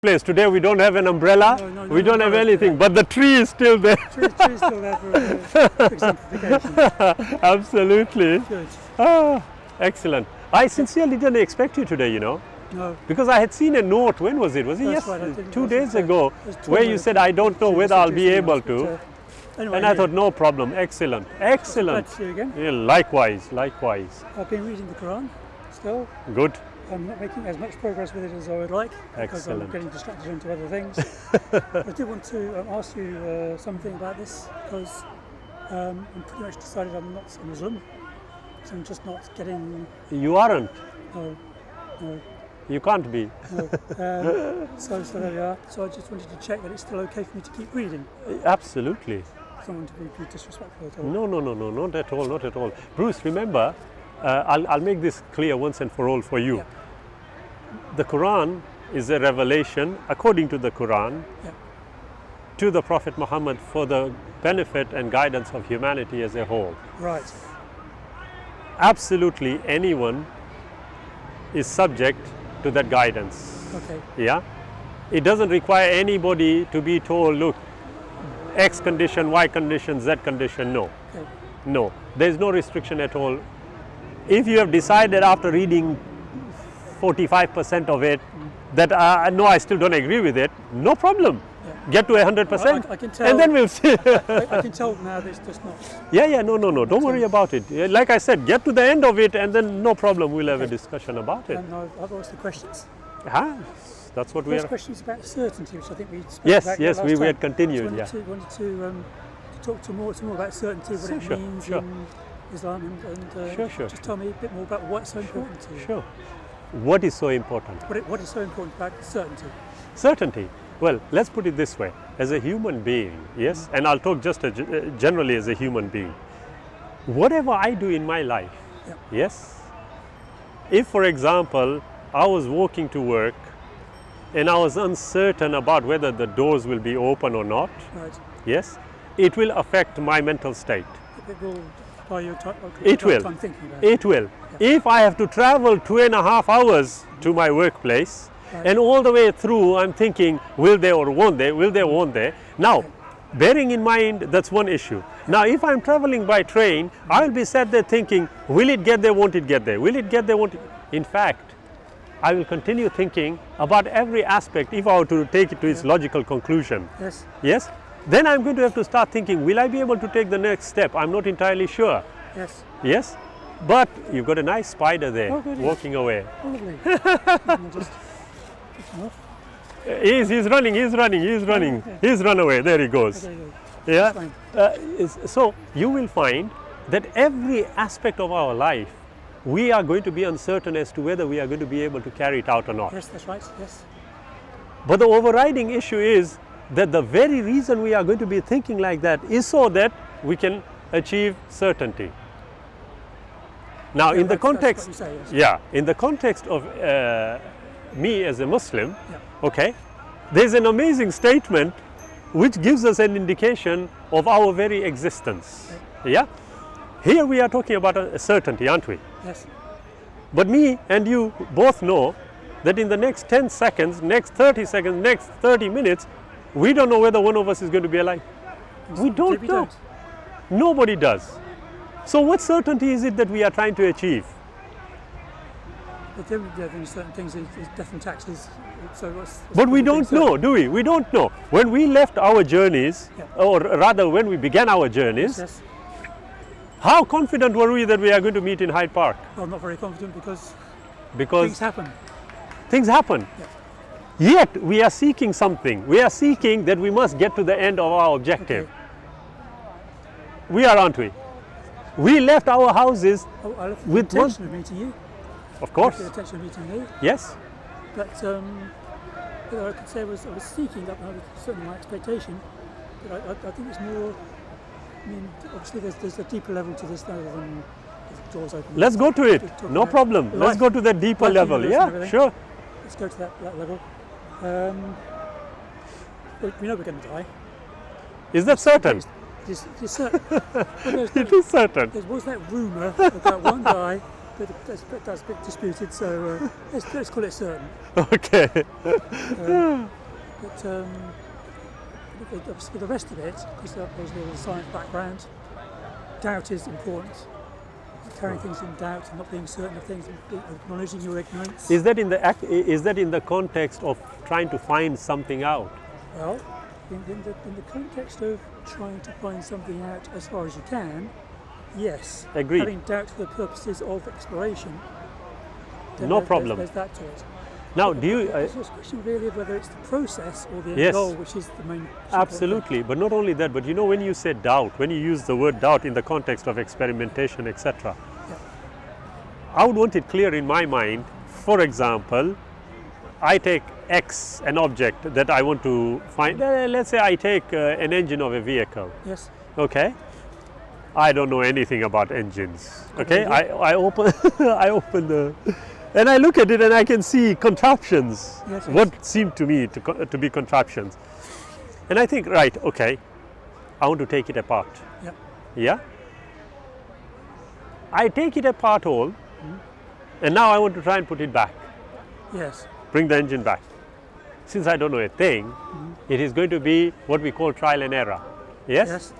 place. Today we don't have an umbrella, we don't have anything, but the tree is still there. Tree is still there for exemplification. Absolutely. Good. Ah, excellent. I sincerely didn't expect you today, you know. No. Because I had seen a note, when was it? Was it That's right, yesterday? 2 days ago, where you said, I don't know whether I'll be able to. Anyway, And I thought, no problem, excellent, excellent. Glad to see you again. Yeah, likewise, likewise. I've been reading the Qur'an still. Good. I'm not making as much progress with it as I would like because I'm Excellent. getting distracted into other things. I did want to ask you something about this because I'm pretty much decided I'm not a Muslim. So I'm just not getting. You aren't. No, no, You can't be. no. So there we are. So I just wanted to check that it's still okay for me to keep reading. Absolutely. I don't want to be disrespectful at all. No, not at all, not at all. Bruce, remember, I'll make this clear once and for all for you. Yeah. The Quran is a revelation, according to the Quran, Yeah. to the Prophet Muhammad for the benefit and guidance of humanity as a whole. Right. Absolutely anyone is subject to that guidance. Okay. Yeah? It doesn't require anybody to be told, look, X condition, Y condition, Z condition, no. Okay. No, there is no restriction at all. If you have decided after reading 45% of it that no, I still don't agree with it, no problem. Yeah. Get to 100%, I can tell. and then we'll see. I can tell now that it's just not. Yeah, no, don't worry about it. Yeah, like I said, get to the end of it, and then no problem, we'll have a discussion about it. And I've asked the questions. That's what we First are. question is about certainty, which I think we spoke Yes, about yes, we last had time. continued. Yeah. Wanted to talk to more about certainty, what it Sure, means sure. in Islam, and Sure. just tell me a bit more about what's so important to you. Sure. What is so important? What is so important about certainty? Certainty. Well, let's put it this way. As a human being, yes, and I'll talk just generally as a human being. Whatever I do in my life, Yeah. yes, if, for example, I was walking to work and I was uncertain about whether the doors will be open or not, Right. yes, it will affect my mental state. It will buy you time. It will. Time thinking about it. It will. If I have to travel 2.5 hours to my workplace, Right. and all the way through I'm thinking, will they or won't they, will they or won't they? Now, bearing in mind, that's one issue. Now, if I'm traveling by train, I'll be sat there thinking, will it get there, won't it get there? Will it get there, won't it? In fact, I will continue thinking about every aspect if I were to take it to its logical conclusion. Yes. Yes? Then I'm going to have to start thinking, will I be able to take the next step? I'm not entirely sure. Yes. Yes? But you've got a nice spider there Oh, good. walking away. Oh, lovely. Just pick him off. He's running. Okay. He's run away. There he goes. There you Yeah. Fine. So you will find that every aspect of our life, we are going to be uncertain as to whether we are going to be able to carry it out or not. Yes, that's right. Yes. But the overriding issue is that the very reason we are going to be thinking like that is so that we can achieve certainty. Now, in the That's what context, you say, yes. yeah, in the context of me as a Muslim, Yeah. okay, there's an amazing statement which gives us an indication of our very existence. Yeah, here we are talking about a certainty, aren't we? Yes. But me and you both know that in the next 10 seconds, next 30 seconds, next 30 minutes, we don't know whether one of us is going to be alive. We don't know. Nobody does. So what certainty is it that we are trying to achieve? But there are certain things, is death and taxes. So what's But we the don't thing know, do we? We don't know. When we left our journeys, Yeah. or rather when we began our journeys, Yes. how confident were we that we are going to meet in Hyde Park? Well, I'm not very confident because Because things happen. things happen. Yet we are seeking something. We are seeking that we must get to the end of our objective. Okay. We are, aren't we? We left our houses, Oh, I left the With one- intention of meeting you. of course. The intention of meeting me. Yes. But what I could say was I was seeking that. Was certainly my expectation. But I think it's more. I mean, obviously there's a deeper level to this other than if the doors open. Let's go to it. Talk No about problem. Let's life. go to that deeper Life level. universe and Yeah, everything. sure. Let's go to that level. We know we're going to die. Is that certain? It's certain. It is certain. There was that rumour about one guy that's a bit disputed, so let's call it certain. Okay. But for the rest of it, because there's a science background, doubt is important. Carrying things in doubt and not being certain of things, and acknowledging your ignorance. Is that in the context of trying to find something out? Well, in the context of trying to find something out as far as you can, yes. Agreed. Having doubt for the purposes of exploration. No problem. There's that to it. Now, do you? It's just a question really of whether it's the process or the end Yes. goal, which is the main. Absolutely, but not only that, but you know, when you say doubt, when you use the word doubt in the context of experimentation, etc., Yeah. I would want it clear in my mind. For example, I take X, an object that I want to find. Let's say I take an engine of a vehicle. Yes. Okay. I don't know anything about engines. Okay. Okay. I open I open the. And I look at it and I can see contraptions, Yes, yes. what seem to me to be contraptions. And I think, right, okay, I want to take it apart. Yep. Yeah? I take it apart all, and now I want to try and put it back, Yes. bring the engine back. Since I don't know a thing, it is going to be what we call trial and error. Yes? Yes.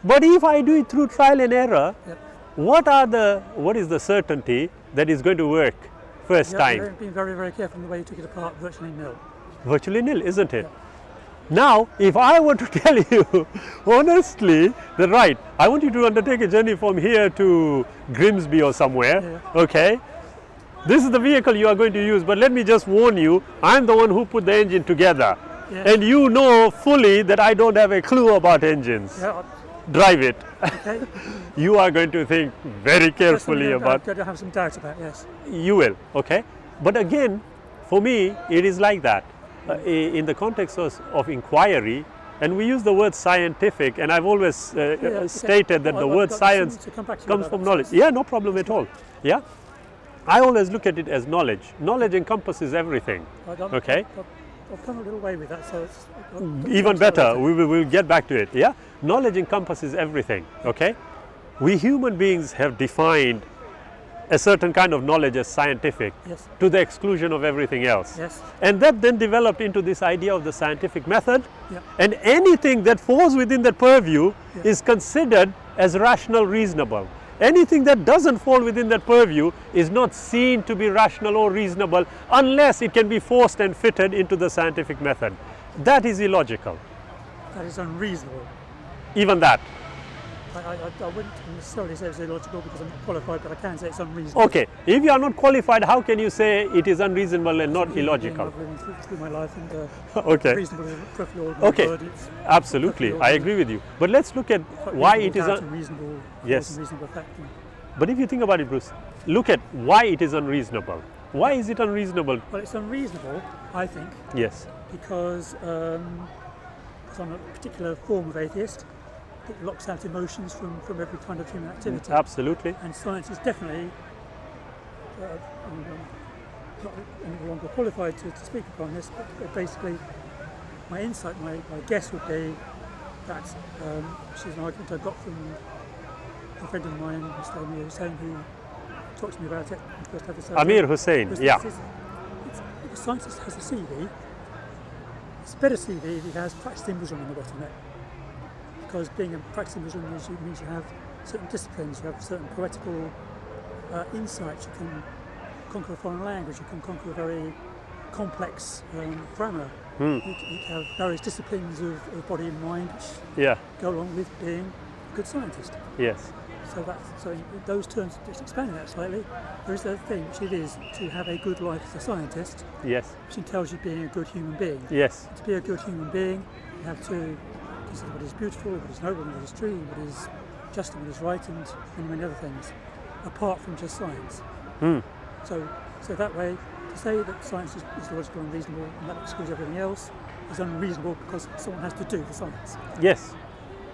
But if I do it through trial and error, Yep. what is the certainty that is going to work first time? You've been very, very careful in the way you took it apart, virtually nil. Virtually nil, isn't it? Now, if I were to tell you honestly that, right, I want you to undertake a journey from here to Grimsby or somewhere, Yeah. okay, this is the vehicle you are going to use, but let me just warn you, I'm the one who put the engine together. Yeah. And you know fully that I don't have a clue about engines. Yeah. Drive it. Okay. You are going to think very carefully I'm about. going to have some doubt about. Yes. You will, okay? But again, for me, it is like that. In the context of inquiry, and we use the word scientific, and I've always stated that the word science comes from knowledge. Yeah, no problem at all. Yeah? I always look at it as knowledge. Knowledge encompasses everything. Okay? I've come a little way with that, so it's Even better, we'll get back to it. Yeah? Knowledge encompasses everything. Okay? We human beings have defined a certain kind of knowledge as scientific, Yes. to the exclusion of everything else. Yes. And that then developed into this idea of the scientific method. Yeah. And anything that falls within that purview Yeah. is considered as rational, reasonable. Anything that doesn't fall within that purview is not seen to be rational or reasonable unless it can be forced and fitted into the scientific method. That is illogical. That is unreasonable. Even that. I wouldn't necessarily say it's illogical because I'm not qualified, but I can say it's unreasonable. Okay, if you are not qualified, how can you say it is unreasonable and not illogical? I've lived through my life, and Okay. reasonable is a perfectly ordinary Okay, word. It's absolutely, I agree with you. But let's look at quite why it reasonable is. doubt and reasonable cause Yes. and reasonable effect. But if you think about it, Bruce, look at why it is unreasonable. Why is it unreasonable? Well, it's unreasonable, I think, Yes. because I'm a particular form of atheist that locks out emotions from every kind of human activity. Absolutely. And science is definitely I'm not any longer qualified to speak upon this, but basically my insight, my guess would be that which is an argument I got from a friend of mine, Mr. Amir Hussain, who talked to me about it and first had this idea. Amir Hussain, Was yeah. if a scientist has a CV, it's a better CV if he has practicing Muslim on the bottom of it. Because being a practicing Muslim means you have certain disciplines, you have certain poetical insights, you can conquer a foreign language, you can conquer a very complex grammar. You can have various disciplines of body and mind which Yeah. go along with being a good scientist. Yes. So in those terms, just expanding that slightly, there is a thing which it is to have a good life as a scientist, Yes. which entails you being a good human being. Yes. To be a good human being, you have to consider what is beautiful, what is noble, what is true, what is just and what is right, and many other things, apart from just science. So that way, to say that science is logical and reasonable and that excludes everything else is unreasonable because someone has to do the science. Yes.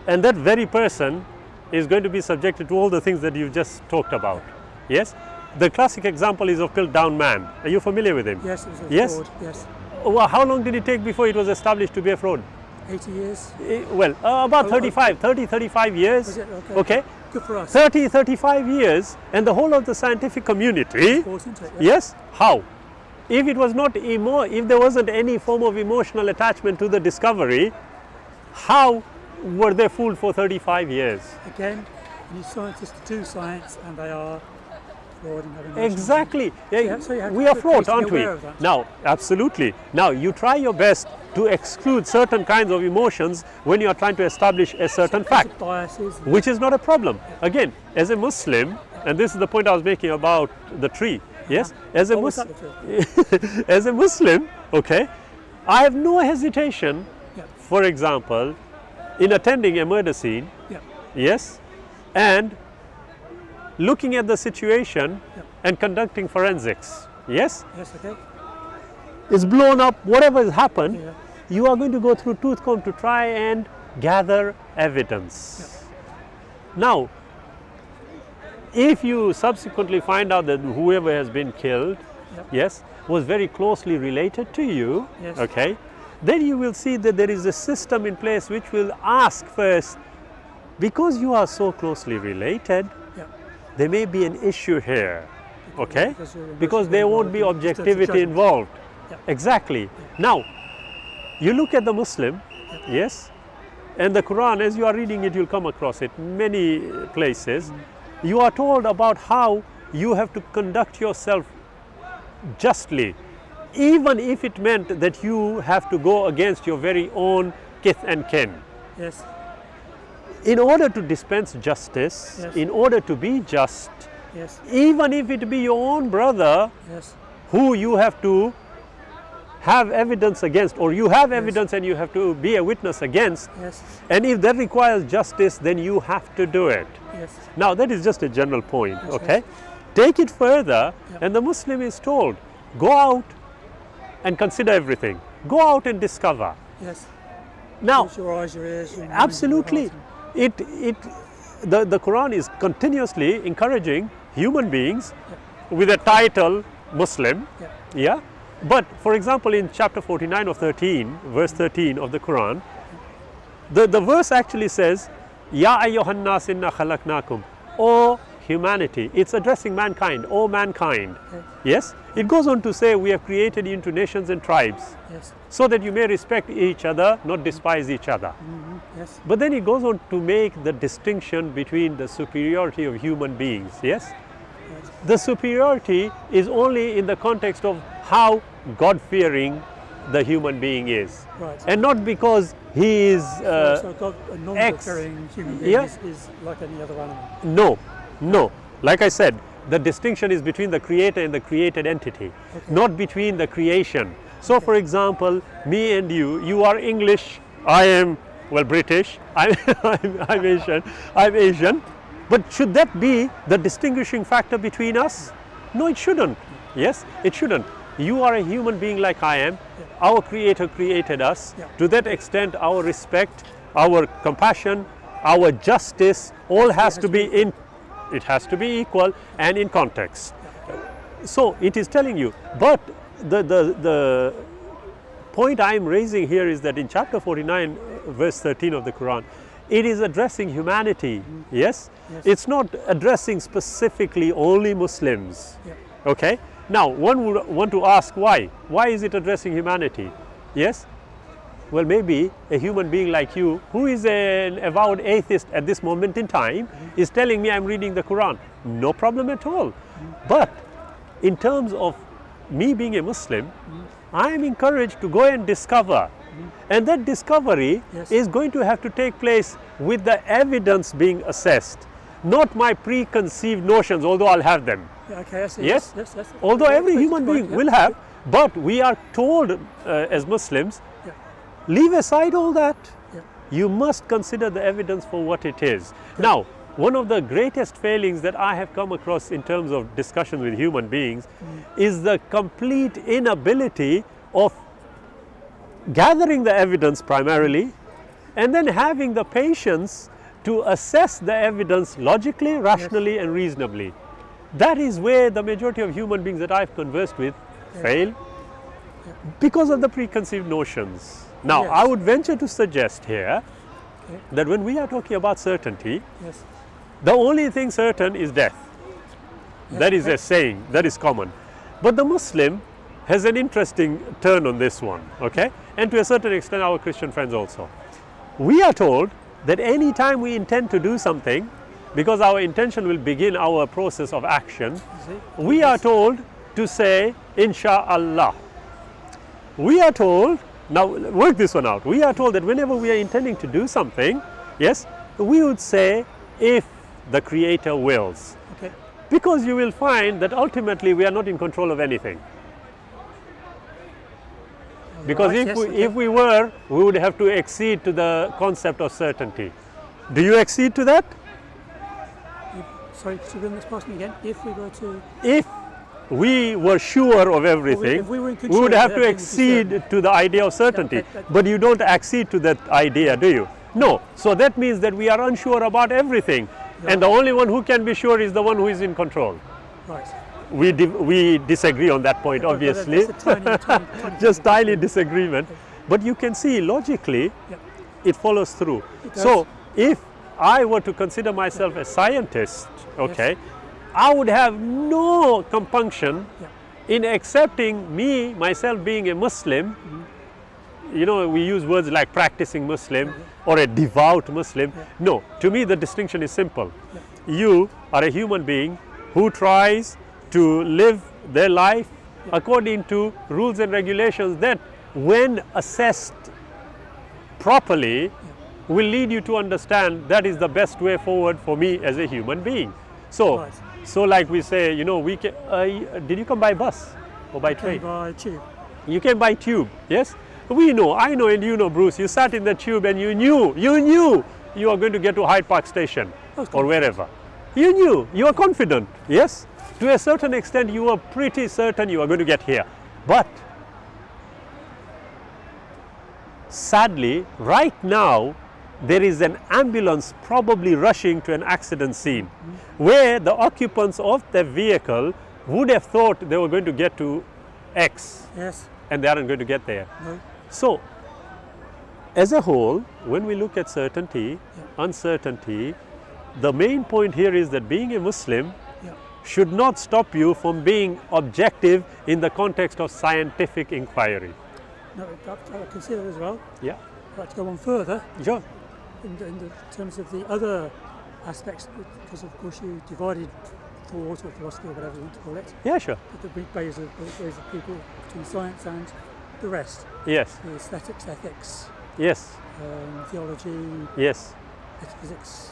And that very person is going to be subjected to all the things that you've just talked about. Yes? The classic example is of Piltdown Man. Are you familiar with him? Yes, it was a Yes? fraud. Yes, Well, how long did it take before it was established to be a fraud? 80 years. About 35 years. Was it? Okay. Okay. good for us. 30, 35 years, and the whole of the scientific community, Of course, isn't it? Yeah. yes, how? If it was not if there wasn't any form of emotional attachment to the discovery, how were they fooled for 35 years? Again, you need scientists to do science, and they are flawed and have emotions. Exactly. Yeah, So you have we to are be flawed, aren't we? aware of that. Now, absolutely. Now, you try your best to exclude certain kinds of emotions when you are trying to establish a certain fact, Biases. which is not a problem. Again, as a Muslim, and this is the point I was making about the tree. Yes, as a What was Muslim, that for? as a Muslim, okay, I have no hesitation, Yeah. for example, in attending a murder scene, Yeah. yes, and looking at the situation Yeah. and conducting forensics. Yes, Yes. Okay. it's blown up, whatever has happened, Yeah. you are going to go through tooth comb to try and gather evidence. Now, if you subsequently find out that whoever has been killed, Yep. yes, was very closely related to you, Yes. okay, then you will see that there is a system in place which will ask first, because you are so closely related, Yeah. there may be an issue here, okay, Because you're because there won't be involved in objectivity judgment. involved. Yeah. Exactly. Now, you look at the Muslim, yes, and the Quran, as you are reading it, you'll come across it many places. You are told about how you have to conduct yourself justly, even if it meant that you have to go against your very own kith and kin. Yes. In order to dispense justice, Yes. in order to be just, Yes. even if it be your own brother Yes. who you have to have evidence against, or you have evidence and you have to be a witness against, Yes. and if that requires justice, then you have to do it. Yes. Now, that is just a general point, Yes, okay? yes. Take it further, Yeah. and the Muslim is told, go out and consider everything. Go out and discover. Yes. Now, Use your eyes, your ears, your mind, your absolutely, heart. the Quran is continuously encouraging human beings with a title Muslim, Yeah. yeah? But, for example, in chapter 49 of 13, verse 13 of the Quran, the verse actually says, Ya ayyuhan nas inna khalaqnakum, O humanity. It's addressing mankind, O mankind. Okay. Yes? It goes on to say, we have created you into nations and tribes, Yes. so that you may respect each other, not despise each other. Yes. But then it goes on to make the distinction between the superiority of human beings, yes? Yes. The superiority is only in the context of how God-fearing the human being is. Right. And not because he is, So God, a non-God-fearing human being Yeah. is like any other animal. no. Like I said, the distinction is between the creator and the created entity, not between the creation. So, for example, me and you are English, I am, well, British, I'm Asian, but should that be the distinguishing factor between us? No, it shouldn't. Yes, it shouldn't. You are a human being like I am. Our Creator created us. Yeah. To that extent, our respect, our compassion, our justice, all has to be in, it has to be equal and in context. So it is telling you, but the point I am raising here is that in chapter 49, verse 13 of the Quran, it is addressing humanity, yes? Yes. It's not addressing specifically only Muslims, Yeah. okay? Now, one would want to ask why? Why is it addressing humanity? Yes? Well, maybe a human being like you, who is an avowed atheist at this moment in time, is telling me I'm reading the Quran. No problem at all. But in terms of me being a Muslim, I am encouraged to go and discover. And that discovery Yes. is going to have to take place with the evidence being assessed, not my preconceived notions, although I'll have them. Yeah, okay, I see. Yes? Yes. Although every That's human right, being yeah. will have, but we are told as Muslims, Yeah. leave aside all that. Yeah. You must consider the evidence for what it is. Now, one of the greatest failings that I have come across in terms of discussions with human beings is the complete inability of gathering the evidence primarily and then having the patience to assess the evidence logically, rationally, and reasonably. That is where the majority of human beings that I've conversed with fail because of the preconceived notions. Now, Yes. I would venture to suggest here Okay. that when we are talking about certainty, Yes. The only thing certain is death. That is a saying, that is common. But the Muslim has an interesting turn on this one, okay? And to a certain extent our Christian friends also. We are told that any time we intend to do something, because our intention will begin our process of action, we are told to say, Insha'Allah. We are told, now work this one out, we are told that whenever we are intending to do something, yes, we would say, if the Creator wills. Okay. Because you will find that ultimately we are not in control of anything. Because Right, if we were, we would have to accede to the concept of certainty. Do you accede to that? Sorry, could you run this past me again? If we were to... If we were sure of everything, if we were in we control would of have to everything, which is certain. accede to the idea of certainty. okay. But you don't accede to that idea, do you? No. So that means that we are unsure about everything. And the only one who can be sure is the one who is in control. Right. We disagree on that point, obviously. That's a tiny Just tiny disagreement. But you can see logically, Yep. it follows through. It does. So if I were to consider myself a scientist, okay, I would have no compunction Yep. in accepting myself being a Muslim. You know, we use words like practicing Muslim or a devout Muslim. No, to me the distinction is simple. You are a human being who tries to live their life according to rules and regulations that, when assessed properly, will lead you to understand that is the best way forward for me as a human being. So, Right. so like we say, you know, we can, did you come by bus or by train? By tube. You came by tube, yes? We know, I know, and you know, Bruce, you sat in the tube and you knew you are going to get to Hyde Park station or wherever. You knew, you are confident, yes? To a certain extent, you are pretty certain you are going to get here. But sadly, right now, there is an ambulance probably rushing to an accident scene where the occupants of the vehicle would have thought they were going to get to X. Yes. And they aren't going to get there. No. So, as a whole, when we look at certainty, uncertainty, the main point here is that being a Muslim should not stop you from being objective in the context of scientific inquiry. No, I consider as well. Yeah, I'd like to go on further sure. in terms of the other aspects, because of course you divided thought or philosophy or whatever you want to call it. Yeah, sure. The ways of people between science and the rest. Yes, The aesthetics, ethics, yes, theology, yes. metaphysics.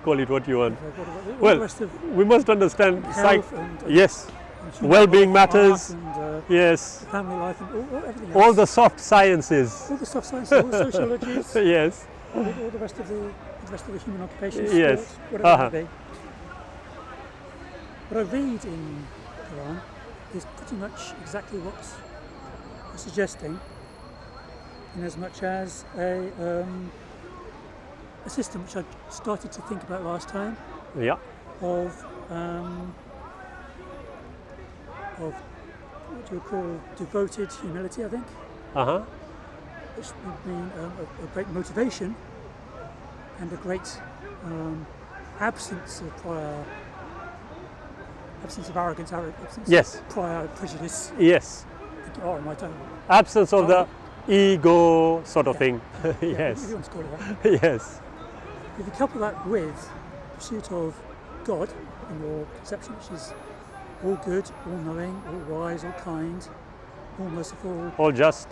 Call it what you want. All Well, the rest of we must understand health and yes, human well-being life, matters. art and Yes, family life and everything all else. the soft sciences. All the soft sciences, all the sociologies, Yes, all the rest of the human occupations, Yes. sports, whatever it may be. What I read in Qur'an is pretty much exactly what you're suggesting, in as much as a system which I started to think about last time yeah, of what do you call devoted humility, I think, which would mean a great motivation and a great absence of arrogance, absence Yes. of prior prejudice. yes. Oh, my tongue. Absence of the ego sort of thing. If Yes, you want to call it that. yes, If you couple that with pursuit of God in your conception, which is all good, all knowing, all wise, all kind, all merciful, all just.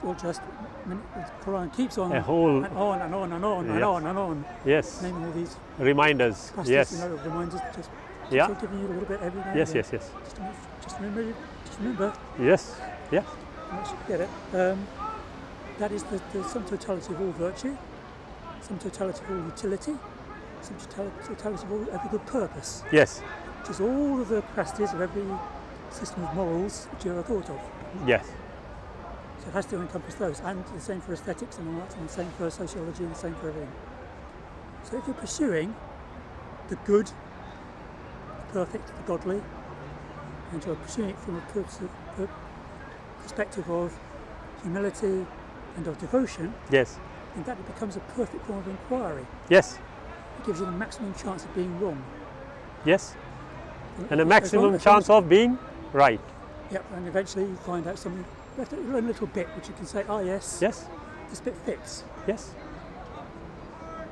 all just. I mean, the Quran keeps on A whole- and on and on and on and Yes. on and on, Yes, naming all these reminders. passages, Yes, reminders, just Yeah. sort of giving you a little bit every now and yes, then. yes, yes, Just remember, yes, yeah, once you get it, that is the sum totality of all virtue, sum totality of all utility, sum totality of all every good purpose, yes, which is all of the capacities of every system of morals which you ever thought of. yes, So it has to encompass those, and the same for aesthetics and all that, and the same for sociology, and the same for everything. So if you're pursuing the good, the perfect, the godly, and you're pursuing it from a perspective of humility and of devotion, yes, then that becomes a perfect form of inquiry. yes, it gives you the maximum chance of being wrong. Yes. And a As maximum long as- chance of being right. Yep, and eventually you find out something, you have to learn a little bit which you can say, oh yes, Yes. this bit fits. Yes.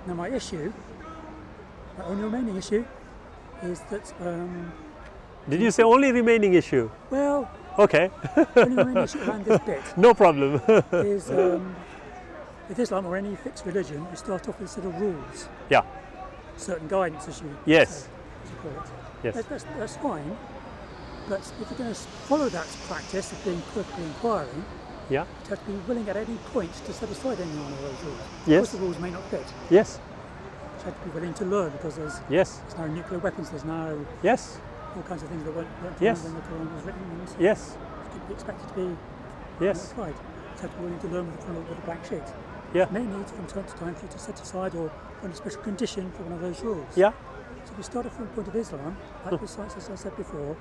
Now my issue, my only remaining issue, is that, Did you say only remaining issue? well, Okay. only remaining issue around this bit No problem. is, with Islam or any fixed religion, you start off with a set of rules, Yeah. certain guidance as you Yes. say, as you call it. Yes. That's fine, but if you're going to follow that practice of being perfectly inquiring, Yeah. you have to be willing at any point to set aside any one of those rules. Of Yes. course the rules may not fit. Yes. You have to be willing to learn because there's Yes. no nuclear weapons, there's no Yes. all kinds of things that weren't Yes. when the Qur'an was written, and Yes. could be expected to be Yes. applied. You have to be willing to learn with a blank sheet. Yeah. May need from time to time for you to set aside or find a special condition for one of those rules. Yeah. So if you start off from the point of Islam, like the science, as I said before,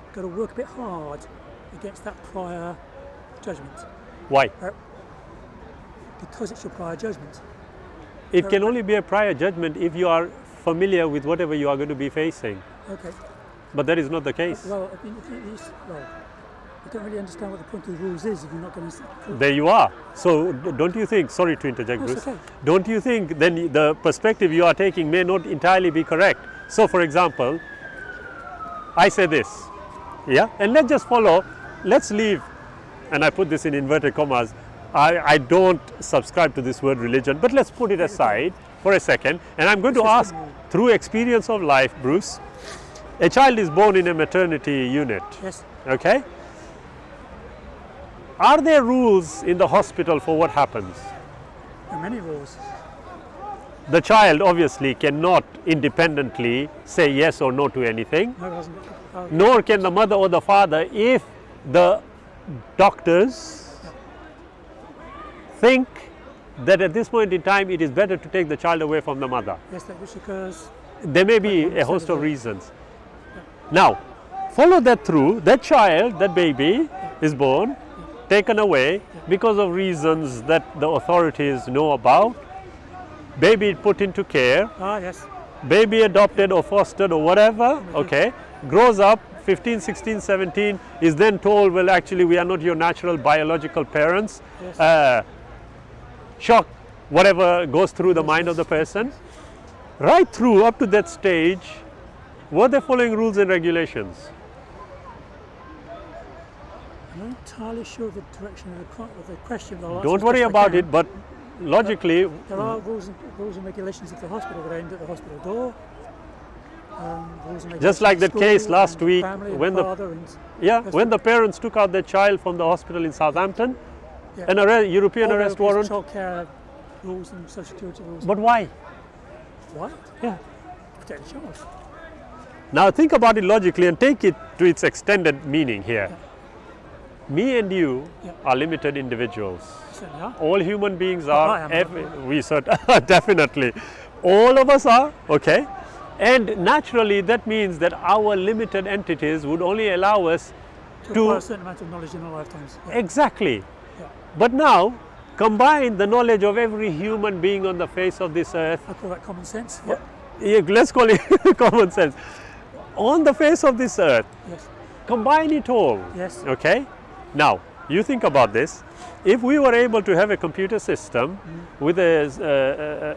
you've got to work a bit hard against that prior judgment. Why? Because it's your prior judgment. It can only be a prior judgment if you are familiar with whatever you are going to be facing. Okay. But that is not the case. Well, I mean, I don't really understand what the point of the rules is if you're not going to. There you are. So don't you think, sorry to interject, No, it's Bruce, okay. don't you think then the perspective you are taking may not entirely be correct? So for example, I say this, yeah, and let's just follow, let's leave, and I put this in inverted commas, I don't subscribe to this word religion, but let's put it aside for a second, and I'm going to ask, through experience of life, Bruce, a child is born in a maternity unit, Yes. okay? Are there rules in the hospital for what happens? There are many rules. The child obviously cannot independently say yes or no to anything, No, it hasn't. nor can the mother or the father if the doctors think that at this point in time it is better to take the child away from the mother. Yes, that which occurs. There may be a host of reasons. Now, follow that through. That child, that baby is born, taken away because of reasons that the authorities know about. Baby put into care, Ah, yes. baby adopted or fostered or whatever, okay, grows up, 15, 16, 17, is then told, well, actually, we are not your natural biological parents. Yes. Shock, whatever goes through the mind of the person. Right through up to that stage, were they following rules and regulations? I'm not entirely sure of the direction of the question. But I'll answer Don't as worry best I about can. it, but logically, There are rules and regulations of the hospital that are aimed at the hospital door. Rules and Just like regulations that of case school last and week family and when the father and yeah, That's when what- the parents took out their child from the hospital in Southampton, yeah. an European All arrest those warrant. Childcare rules and social security rules. But why? What? Yeah. Protect the child. Now think about it logically and take it to its extended meaning here. Me and you Yeah. are limited individuals. Certainly are. All human beings I are. am. We definitely. All of us are. Okay. And naturally, that means that our limited entities would only allow us To to acquire a certain amount of knowledge in our lifetimes. Yeah. exactly. Yeah. But now, combine the knowledge of every human being on the face of this earth. I call that common sense. Yeah. Yeah, let's call it common sense. On the face of this earth, Yes. combine it all. Yes. Okay? Now, you think about this. If we were able to have a computer system with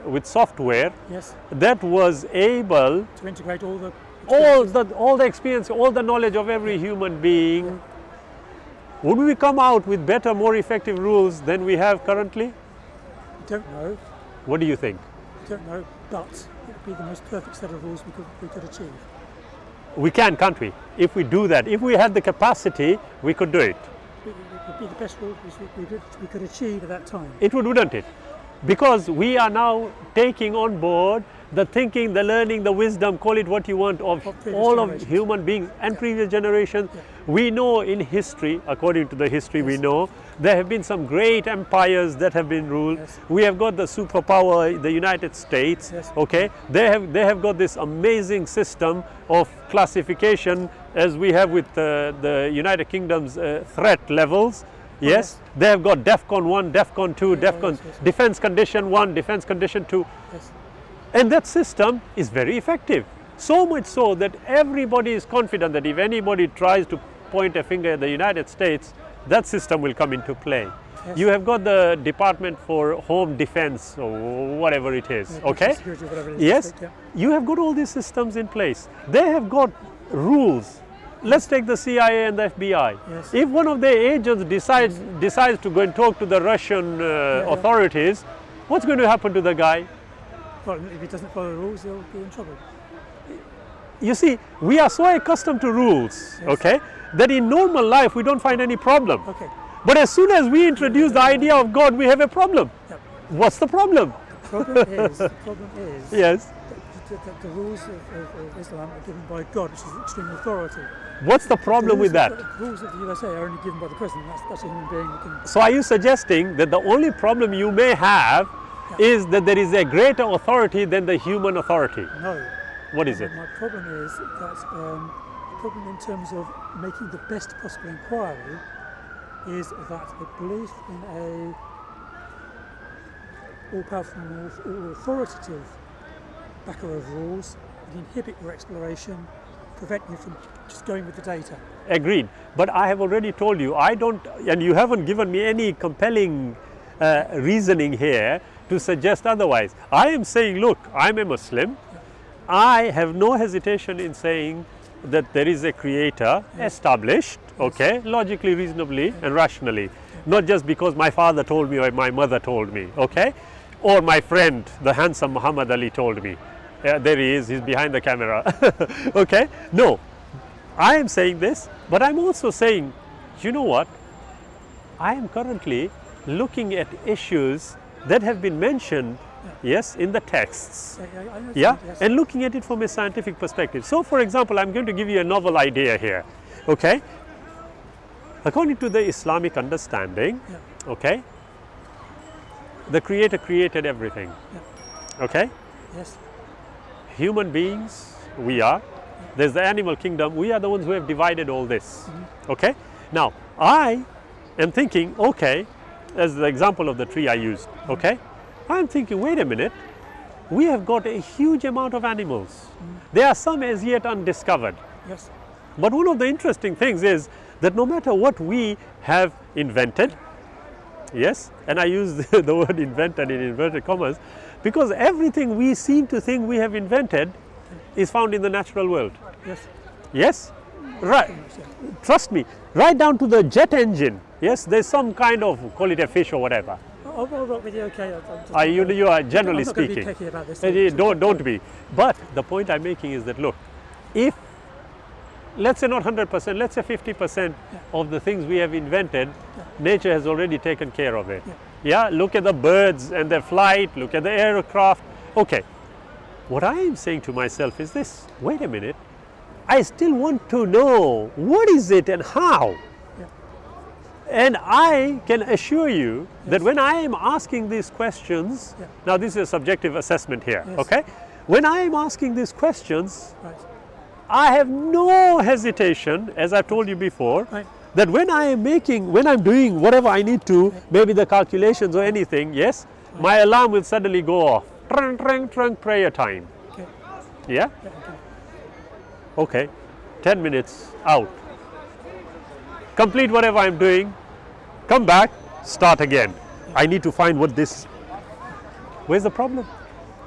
with software Yes. that was able To integrate all the all the experience, all the knowledge of every human being, would we come out with better, more effective rules than we have currently? I don't know. What do you think? I don't know. But it would be the most perfect set of rules we could achieve. We can't we? If we do that, if we had the capacity, we could do it. It would be the best rules we could achieve at that time. It would, wouldn't it? Because we are now taking on board the thinking, the learning, the wisdom, call it what you want, of previous all of generations. human beings and previous generations. We know in history, according to the history we know, there have been some great empires that have been ruled. Yes. We have got the superpower, the United States, Yes. okay? They have got this amazing system of classification as we have with the United Kingdom's threat levels. Yes, they have got DEFCON 1, DEFCON 2, DEFCON yes. defense condition 1, defense condition 2. Yes. And that system is very effective. So much so that everybody is confident that if anybody tries to point a finger at the United States, that system will come into play. Yes. You have got the Department for Home Defense or whatever it is, Yeah, okay? security, whatever it is, Yes, yeah. you have got all these systems in place. They have got rules. Let's take the CIA and the FBI. Yes. If one of their agents decides to go and talk to the Russian authorities, what's going to happen to the guy? Well, if he doesn't follow the rules, he'll be in trouble. You see, we are so accustomed to rules, Yes. okay, that in normal life we don't find any problem. Okay. But as soon as we introduce the idea of God, we have a problem. Yep. What's the problem? The problem is Yes. that the rules of Islam are given by God, which is extreme authority. What's the problem with that? The rules of the USA are only given by the president. That's a human being who can. So are you suggesting that the only problem you may have is that there is a greater authority than the human authority? No. What is it? My problem is that the problem in terms of making the best possible inquiry is that a belief in a all-powerful, all-authoritative backer of rules would inhibit your exploration, prevent you from just going with the data. Agreed. But I have already told you, I don't, and you haven't given me any compelling reasoning here to suggest otherwise. I am saying, look, I'm a Muslim. I have no hesitation in saying that there is a creator established, okay, logically, reasonably, and rationally. Not just because my father told me or my mother told me, okay, or my friend, the handsome Muhammad Ali, told me. There he is, he's behind the camera. Okay, no, I am saying this, but I'm also saying, you know what, I am currently looking at issues that have been mentioned, yes, in the texts. I know Yeah, yes. and looking at it from a scientific perspective. So, for example, I'm going to give you a novel idea here, okay? According to the Islamic understanding, Yeah. okay, the Creator created everything, okay? Yes. Human beings, we are. There's the animal kingdom, we are the ones who have divided all this, okay? Now, I am thinking, okay, as the example of the tree I used, okay? I'm thinking, wait a minute, we have got a huge amount of animals. There are some as yet undiscovered. Yes. But one of the interesting things is that no matter what we have invented, yes, and I use the word invented in inverted commas, because everything we seem to think we have invented is found in the natural world. Yes. Yes? Right. Trust me, right down to the jet engine. Yes, there's some kind of, call it a fish or whatever. I'll rock with you, okay. You are generally I'm not going to speaking. be picky about this. Don't be. But the point I'm making is that, look, if, let's say not 100%, let's say 50% of the things we have invented, nature has already taken care of it. Yeah, look at the birds and their flight, look at the aircraft. Okay, what I am saying to myself is this, wait a minute, I still want to know what is it and how. And I can assure you that when I am asking these questions, now this is a subjective assessment here, okay? When I am asking these questions, Right. I have no hesitation, as I've told you before, Right. that when I'm doing whatever I need to, maybe the calculations or anything, yes, my alarm will suddenly go off. Trunk, trunk, trunk, prayer time. Okay. Yeah? Yeah, okay. Okay, 10 minutes out. Complete whatever I'm doing, come back, start again. I need to find what this, where's the problem?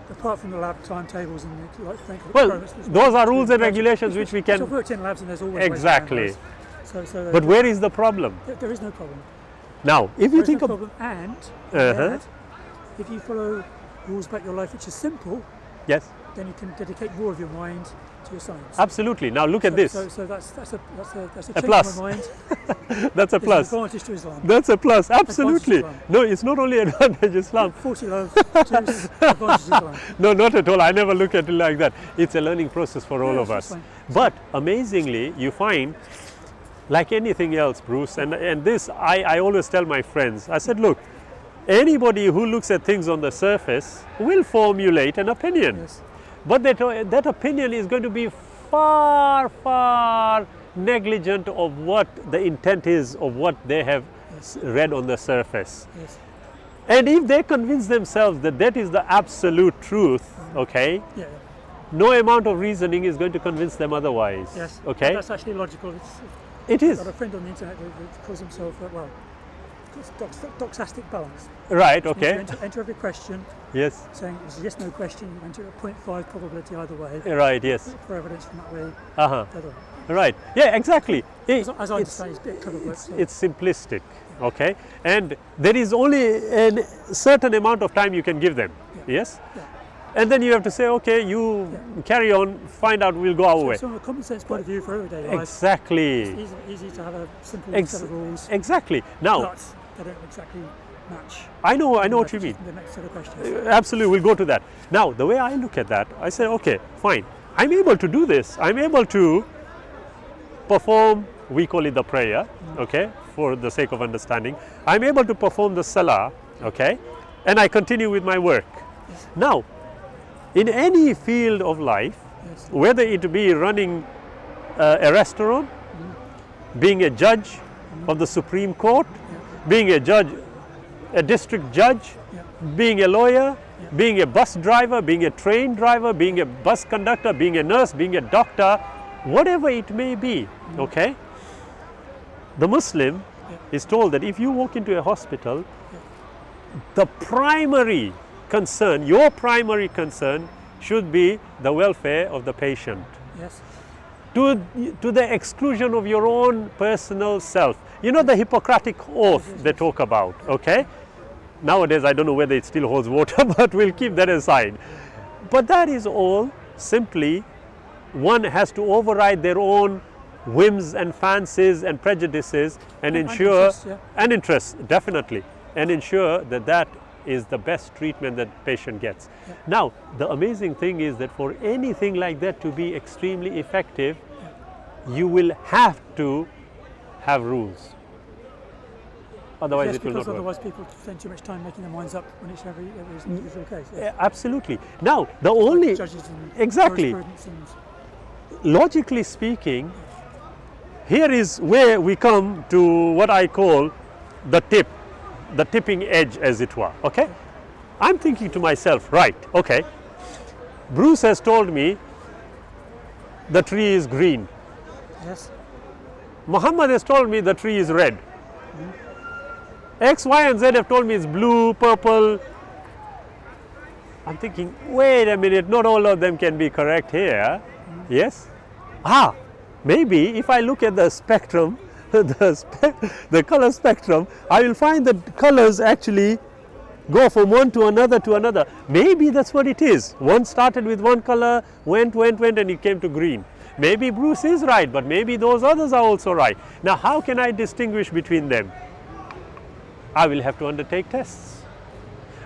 Apart from the lab timetables and the, like, Well, those are rules and regulations which we So I've can, worked in labs and there's always ways exactly. around those. So But where is the problem? there is no problem. Now, if you There is think no of, problem. And if you follow rules about your life which is simple, yes, then you can dedicate more of your mind to your science. absolutely. Now look at this. So that's a A change plus. in my mind. That's a There's plus. an advantage to Islam. That's a plus, absolutely. Islam. No, it's not only advantage Islam. 40 love, juice, advantage to Islam. No, not at all. I never look at it like that. It's a learning process for all Yeah, of that's us. fine. But amazingly, you find, like anything else, Bruce, and this I always tell my friends, I said, look, anybody who looks at things on the surface will formulate an opinion. Yes. But that opinion is going to be far, far negligent of what the intent is of what they have read on the surface. Yes. And if they convince themselves that that is the absolute truth, okay, Yeah. no amount of reasoning is going to convince them otherwise. Yes. Okay, That's actually logical. it I've is. got a friend on the internet who calls himself, it's doxastic balance. Right, Which means you okay. enter every question Yes, saying it's a yes/no question. You enter a 0.5 probability either way right, yes. for evidence from that way. Uh-huh. The other way. Right, yeah, exactly. As I understand, it's a bit clever work. So It's simplistic, okay, and there is only a certain amount of time you can give them. Yes, Yeah. and then you have to say, okay, you carry on, find out, we'll go our way. So from a common sense point of view for everyday life, Exactly, it's easy to have a simple Ex- set of rules, exactly. Now, but they don't exactly match. I know what you mean. The next set of questions. Absolutely, we'll go to that. Now, the way I look at that, I say, okay, fine. I'm able to do this. I'm able to perform, we call it the prayer, okay, for the sake of understanding. I'm able to perform the salah, okay, and I continue with my work. Yes. Now, in any field of life, Yes. whether it be running a restaurant, being a judge of the Supreme Court, being a judge, a district judge, Yeah. being a lawyer, being a bus driver, being a train driver, being a bus conductor, being a nurse, being a doctor, whatever it may be, okay? The Muslim is told that if you walk into a hospital, the primary concern, your primary concern should be the welfare of the patient, Yes. to the exclusion of your own personal self. You know the Hippocratic oath they talk about, okay? Nowadays I don't know whether it still holds water, but we'll keep that aside. But that is all simply one has to override their own whims and fancies and prejudices and ensure interests, yeah. and interests, definitely, and ensure that that is the best treatment that patient gets. Yeah. Now, the amazing thing is that for anything like that to be extremely effective, you will have to have rules. Otherwise, Yes, it will because not work. otherwise people spend too much time making their minds up when it's every individual case. Yes. Absolutely. Now, the only, Judges and exactly, jurisprudence and logically speaking, here is where we come to what I call the tipping edge, as it were, okay? I'm thinking to myself, right, okay, Bruce has told me the tree is green. yes. Muhammad has told me the tree is red. X, Y, and Z have told me it's blue, purple. I'm thinking, wait a minute, not all of them can be correct here. Yes? Maybe if I look at the spectrum, the color spectrum, I will find that colors actually go from one to another. Maybe that's what it is. One started with one color, went, and it came to green. Maybe Bruce is right, but maybe those others are also right. Now, how can I distinguish between them? I will have to undertake tests.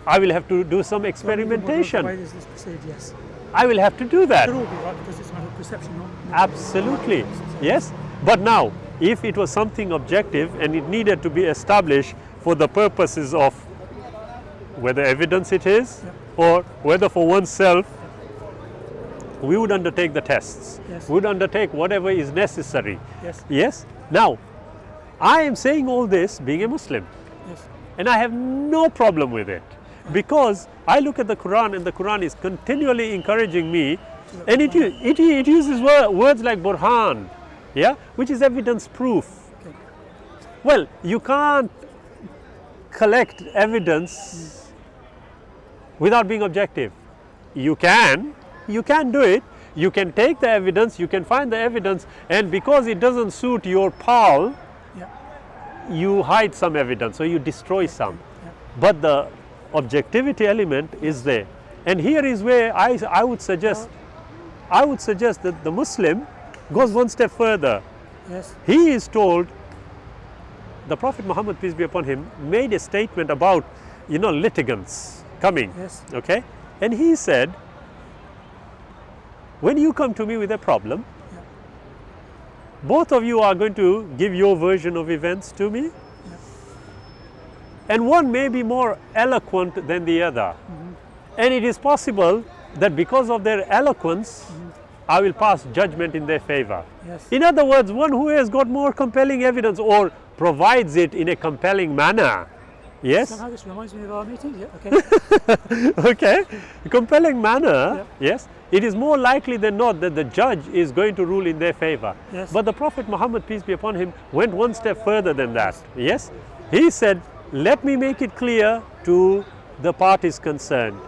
I will have to do some The experimentation. way is this perceived, yes. I will have to do that. They'll all be right because it's a matter of perception. Not Absolutely. Yes. But now, if it was something objective and it needed to be established for the purposes of whether evidence it is or whether for oneself, we would undertake the tests. Yes. We would undertake whatever is necessary. Yes. Yes. Now, I am saying all this being a Muslim. Yes. And I have no problem with it because I look at the Qur'an and the Qur'an is continually encouraging me, and it uses words like burhan, yeah, which is evidence proof. Okay. Well, you can't collect evidence without being objective. You can do it. You can take the evidence, you can find the evidence, and because it doesn't suit your pal, Yeah. you hide some evidence or you destroy some. Yeah. But the objectivity element is there. And here is where I would suggest that the Muslim goes one step further. Yes. He is told, the Prophet Muhammad, peace be upon him, made a statement about, litigants coming. Yes. Okay? And he said, when you come to me with a problem, Yeah. both of you are going to give your version of events to me. And one may be more eloquent than the other. And it is possible that because of their eloquence, I will pass judgment in their favor. Yes. In other words, one who has got more compelling evidence or provides it in a compelling manner, Yes. Somehow this reminds me of our meeting. Yeah, okay. Okay. Compelling manner. Yeah. Yes. It is more likely than not that the judge is going to rule in their favor. Yes. But the Prophet Muhammad, peace be upon him, went one step further than that. Yes. He said, let me make it clear to the parties concerned.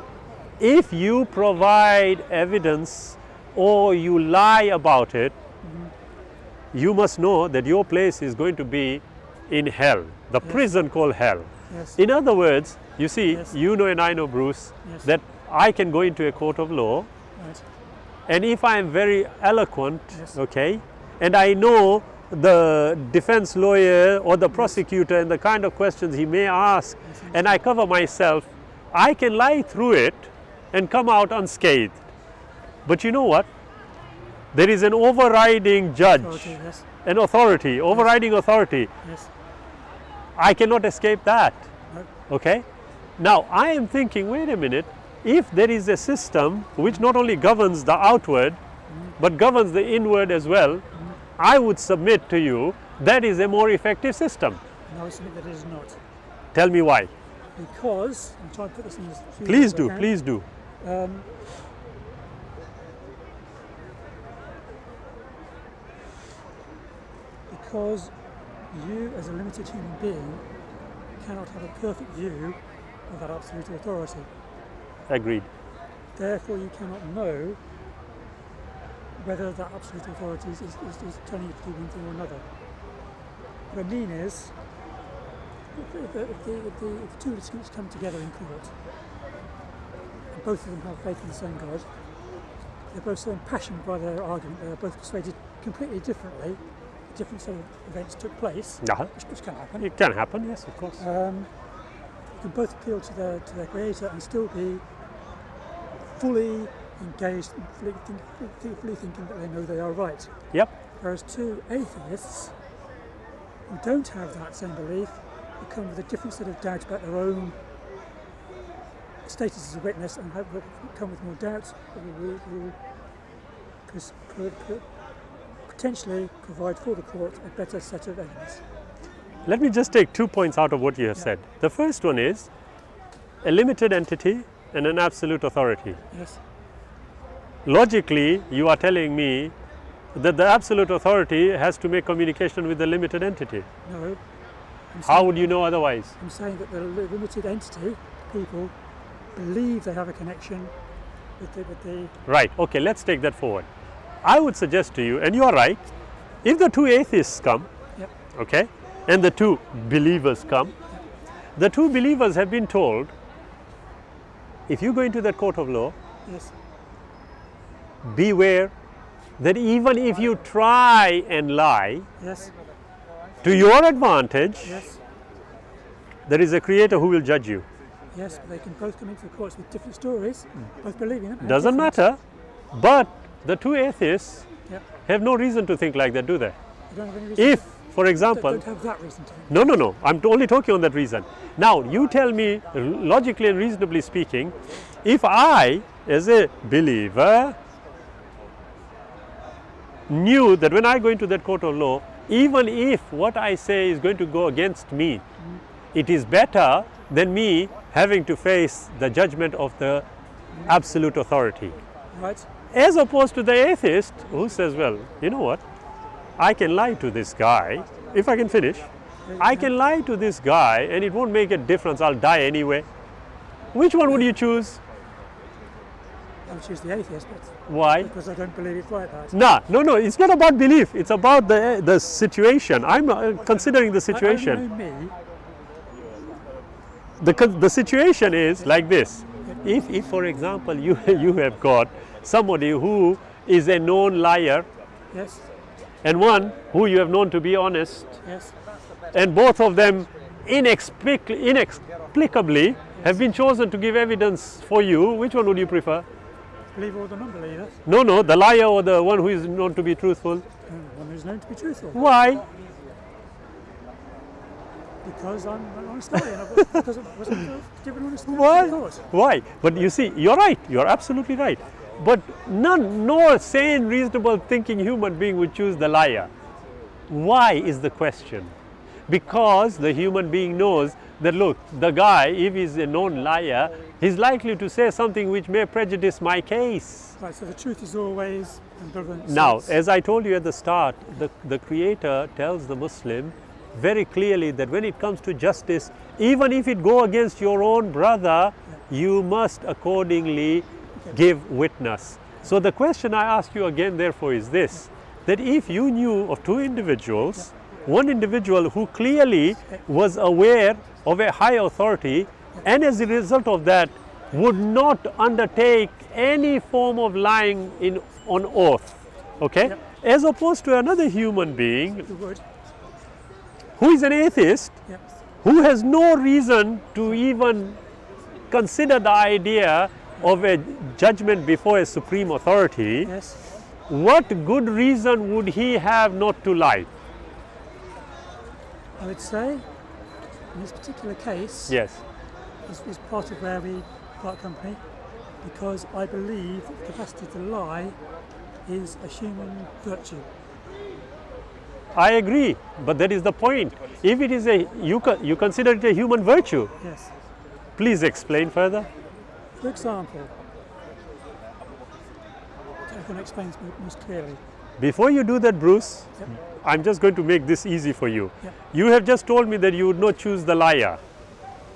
If you provide evidence or you lie about it, you must know that your place is going to be in hell, the prison called hell. Yes. In other words, you see, Yes. you know and I know, Bruce, Yes. that I can go into a court of law, Right. and if I am very eloquent, Yes. okay, and I know the defense lawyer or the prosecutor and the kind of questions he may ask, and I cover myself, I can lie through it and come out unscathed. But you know what? There is an overriding judge, Authority, yes. an authority, overriding authority. Yes. I cannot escape that. No. Okay? Now, I am thinking, wait a minute, if there is a system which not only governs the outward, but governs the inward as well, I would submit to you that is a more effective system. No, I submit that it is not. Tell me why. Because, I'm trying to put this in as few Please words as I do, can. please do. Because you, as a limited human being, cannot have a perfect view of that absolute authority. Agreed. Therefore, you cannot know whether that absolute authority is telling you to do one thing or another. What I mean is, if the two litigants come together in court, and both of them have faith in the same God, they're both so impassioned by their argument, they're both persuaded completely differently, a different set of events took place, Uh-huh. which can happen. It can happen, yes, of course. You can both appeal to their creator and still be fully engaged, fully thinking that they know they are right. Yep. Whereas two atheists who don't have that same belief will come with a different set of doubts about their own status as a witness and will come with more doubts that will potentially provide for the court a better set of evidence. Let me just take 2 points out of what you have said. The first one is a limited entity and an absolute authority. Yes. Logically, you are telling me that the absolute authority has to make communication with the limited entity. No. How would you know otherwise? I'm saying that the limited entity, people, believe they have a connection with the Right, okay, let's take that forward. I would suggest to you, and you are right, if the two atheists come, Yep. okay, and the two believers come, the two believers have been told, if you go into that court of law, Yes. beware that even if you try and lie Yes. to your advantage, Yes. there is a creator who will judge you. Yes, but they can both come into the courts with different stories, both believing them. and Doesn't different. matter, but the two atheists Yep. have no reason to think like that, do they? You don't have any reason If, to, for example, don't have that reason to think. no, I'm only talking on that reason. Now, you tell me, logically and reasonably speaking, if I, as a believer, knew that when I go into that court of law, even if what I say is going to go against me, it is better than me having to face the judgment of the absolute authority. Right? As opposed to the atheist who says, well, you know what, I can lie to this guy, if I can finish, I can lie to this guy and it won't make a difference, I'll die anyway. Which one would you choose? I would choose the atheist, but Why? because I don't believe it's like that. No, it's not about belief, it's about the situation. I'm considering the situation. I know me. The situation is like this. If for example, you have got somebody who is a known liar Yes. and one who you have known to be honest, Yes. and both of them inexplicably have been chosen to give evidence for you, which one would you prefer? Believer or the non-believer, No, the liar or the one who is known to be truthful? and one who's known to be truthful. Why? Because I'm an honest guy, and because I wasn't given honest Why? thought. Why? But you see, you're right. You're absolutely right. But no sane, reasonable thinking human being would choose the liar. Why is the question? Because the human being knows that look, the guy, if he's a known liar, he's likely to say something which may prejudice my case. Right, so the truth is always ambivalent. Now, as I told you at the start, the Creator tells the Muslim very clearly that when it comes to justice, even if it go against your own brother, you must accordingly give witness. So the question I ask you again therefore is this, that if you knew of two individuals, one individual who clearly was aware of a high authority and as a result of that would not undertake any form of lying on oath, okay? As opposed to another human being You would. who is an atheist, Yep. who has no reason to even consider the idea of a judgment before a supreme authority, Yes. what good reason would he have not to lie? I would say, in this particular case, Yes. this was part of where we part company, because I believe that the capacity to lie is a human virtue. I agree, but that is the point. If it is you consider it a human virtue, Yes. please explain further. For example, I can explain this most clearly. Before you do that, Bruce, Yep. I'm just going to make this easy for you. Yep. You have just told me that you would not choose the liar.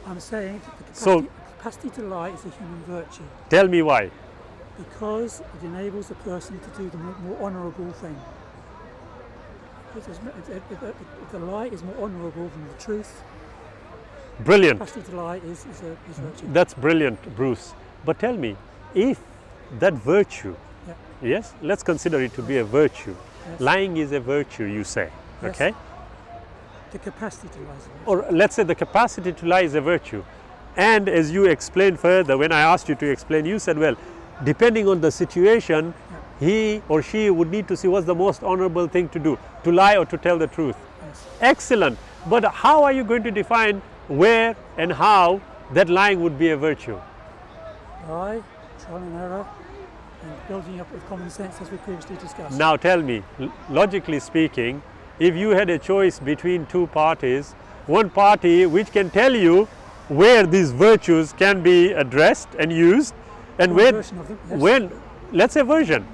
I'm saying that the So- capacity to lie is a human virtue, Tell me why. because it enables a person to do the more honourable thing. If the lie is more honourable than the truth, Brilliant. capacity to lie is virtue. That's brilliant, Bruce. But tell me, if that virtue, Yeah. yes, let's consider it to be a virtue. Yes. Lying is a virtue, you say, Yes. okay? The capacity to lie is virtue. Or let's say the capacity to lie is a virtue. And as you explained further, when I asked you to explain, you said, well, depending on the situation, he or she would need to see what's the most honorable thing to do, to lie or to tell the truth. Yes. Excellent. But how are you going to define where and how that lying would be a virtue? Lie, trial and error, and building up with common sense, as we previously discussed. Now tell me, logically speaking, if you had a choice between two parties, one party which can tell you where these virtues can be addressed and used, and One where, version of them, yes. when, let's say version,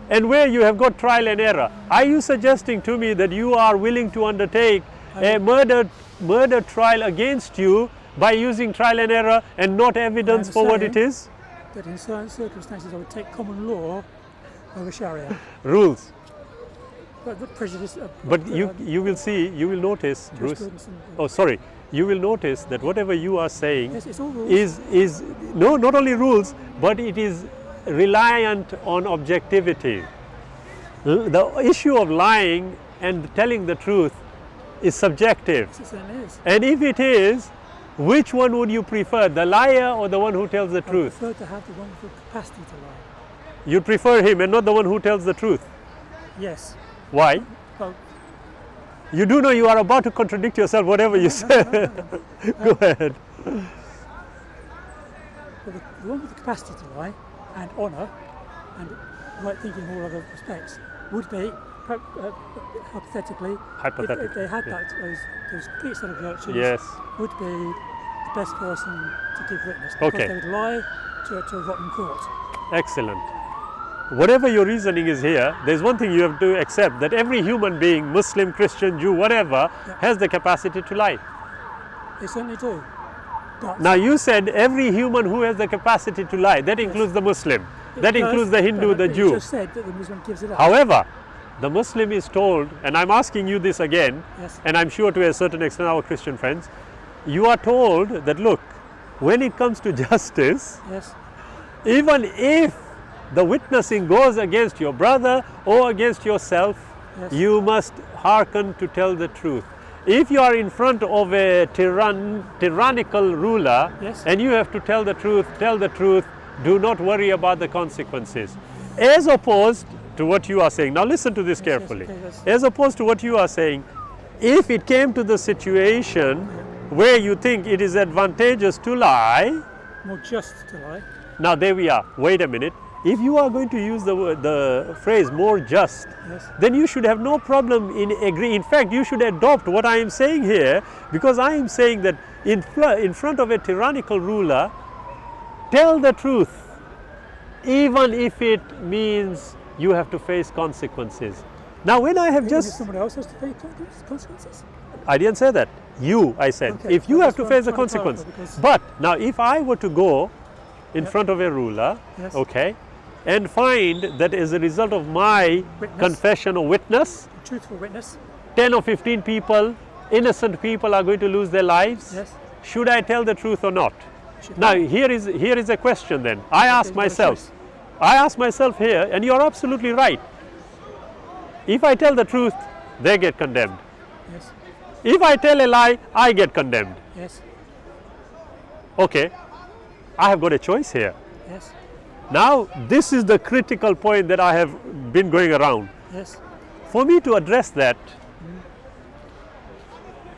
and where you have got trial and error, are you suggesting to me that you are willing to undertake a murder trial against you by using trial and error and not evidence I'm for what it saying- is? That in certain circumstances I would take common law over Sharia. Rules. But the prejudice. But you will see, you will notice, Bruce. jurisprudence and- Oh, sorry. You will notice that whatever you are saying Yes, it's all rules. is no, not only rules, but it is reliant on objectivity. The issue of lying and telling the truth is subjective. Yes, it certainly is. And if it is, which one would you prefer, the liar or the one who tells the I truth? prefer to have the one with the capacity to lie. You prefer him and not the one who tells the truth. Yes. Why? Well, You do know you are about to contradict yourself, whatever you say. Go ahead. the one with the capacity to lie and honour and right thinking in all other respects would be, hypothetically, Hypothetically, if they had yeah. those complete set of virtues, Yes. would be the best person to give witness. Okay. Because they would lie to a rotten court. Excellent. Whatever your reasoning is here, there's one thing you have to accept, that every human being, Muslim, Christian, Jew, whatever, Yeah. has the capacity to lie. They certainly do. But Now you said every human who has the capacity to lie, that includes the Muslim, that includes the Hindu, the You Jew. just said that the Muslim gives it up. However, the Muslim is told, and I'm asking you this again, Yes. and I'm sure to a certain extent our Christian friends, you are told that look, when it comes to justice, Yes. even if the witnessing goes against your brother or against yourself, Yes. you must hearken to tell the truth. If you are in front of a tyrannical ruler Yes. and you have to tell the truth, do not worry about the consequences. As opposed to what you are saying. Now listen to this Yes, carefully. okay, yes. As opposed to what you are saying, if it came to the situation where you think it is advantageous to lie, More just to lie. now there we are. Wait a minute. if you are going to use the phrase more just, Yes. then you should have no problem in agreeing. In fact, you should adopt what I am saying here, because I am saying that in front of a tyrannical ruler, tell the truth, even if it means you have to face consequences. Now, when I have Even if just, someone else has to face consequences. I didn't say that. You, I said, Okay, if you well, have to that's what I'm face the trying to clarify, consequence. because- But now, if I were to go in Yep. front of a ruler, Yes. okay, and find that as a result of my Witness. confession or witness, A truthful witness. 10 or 15 people, innocent people, are going to lose their lives, Yes. should I tell the truth or not? Should Now, I? here is a question then. I ask you've got a myself, choice. I ask myself here, and you're absolutely right. If I tell the truth, they get condemned. Yes. If I tell a lie, I get condemned. Yes. Okay, I have got a choice here. Yes. Now, this is the critical point that I have been going around. Yes. For me to address that,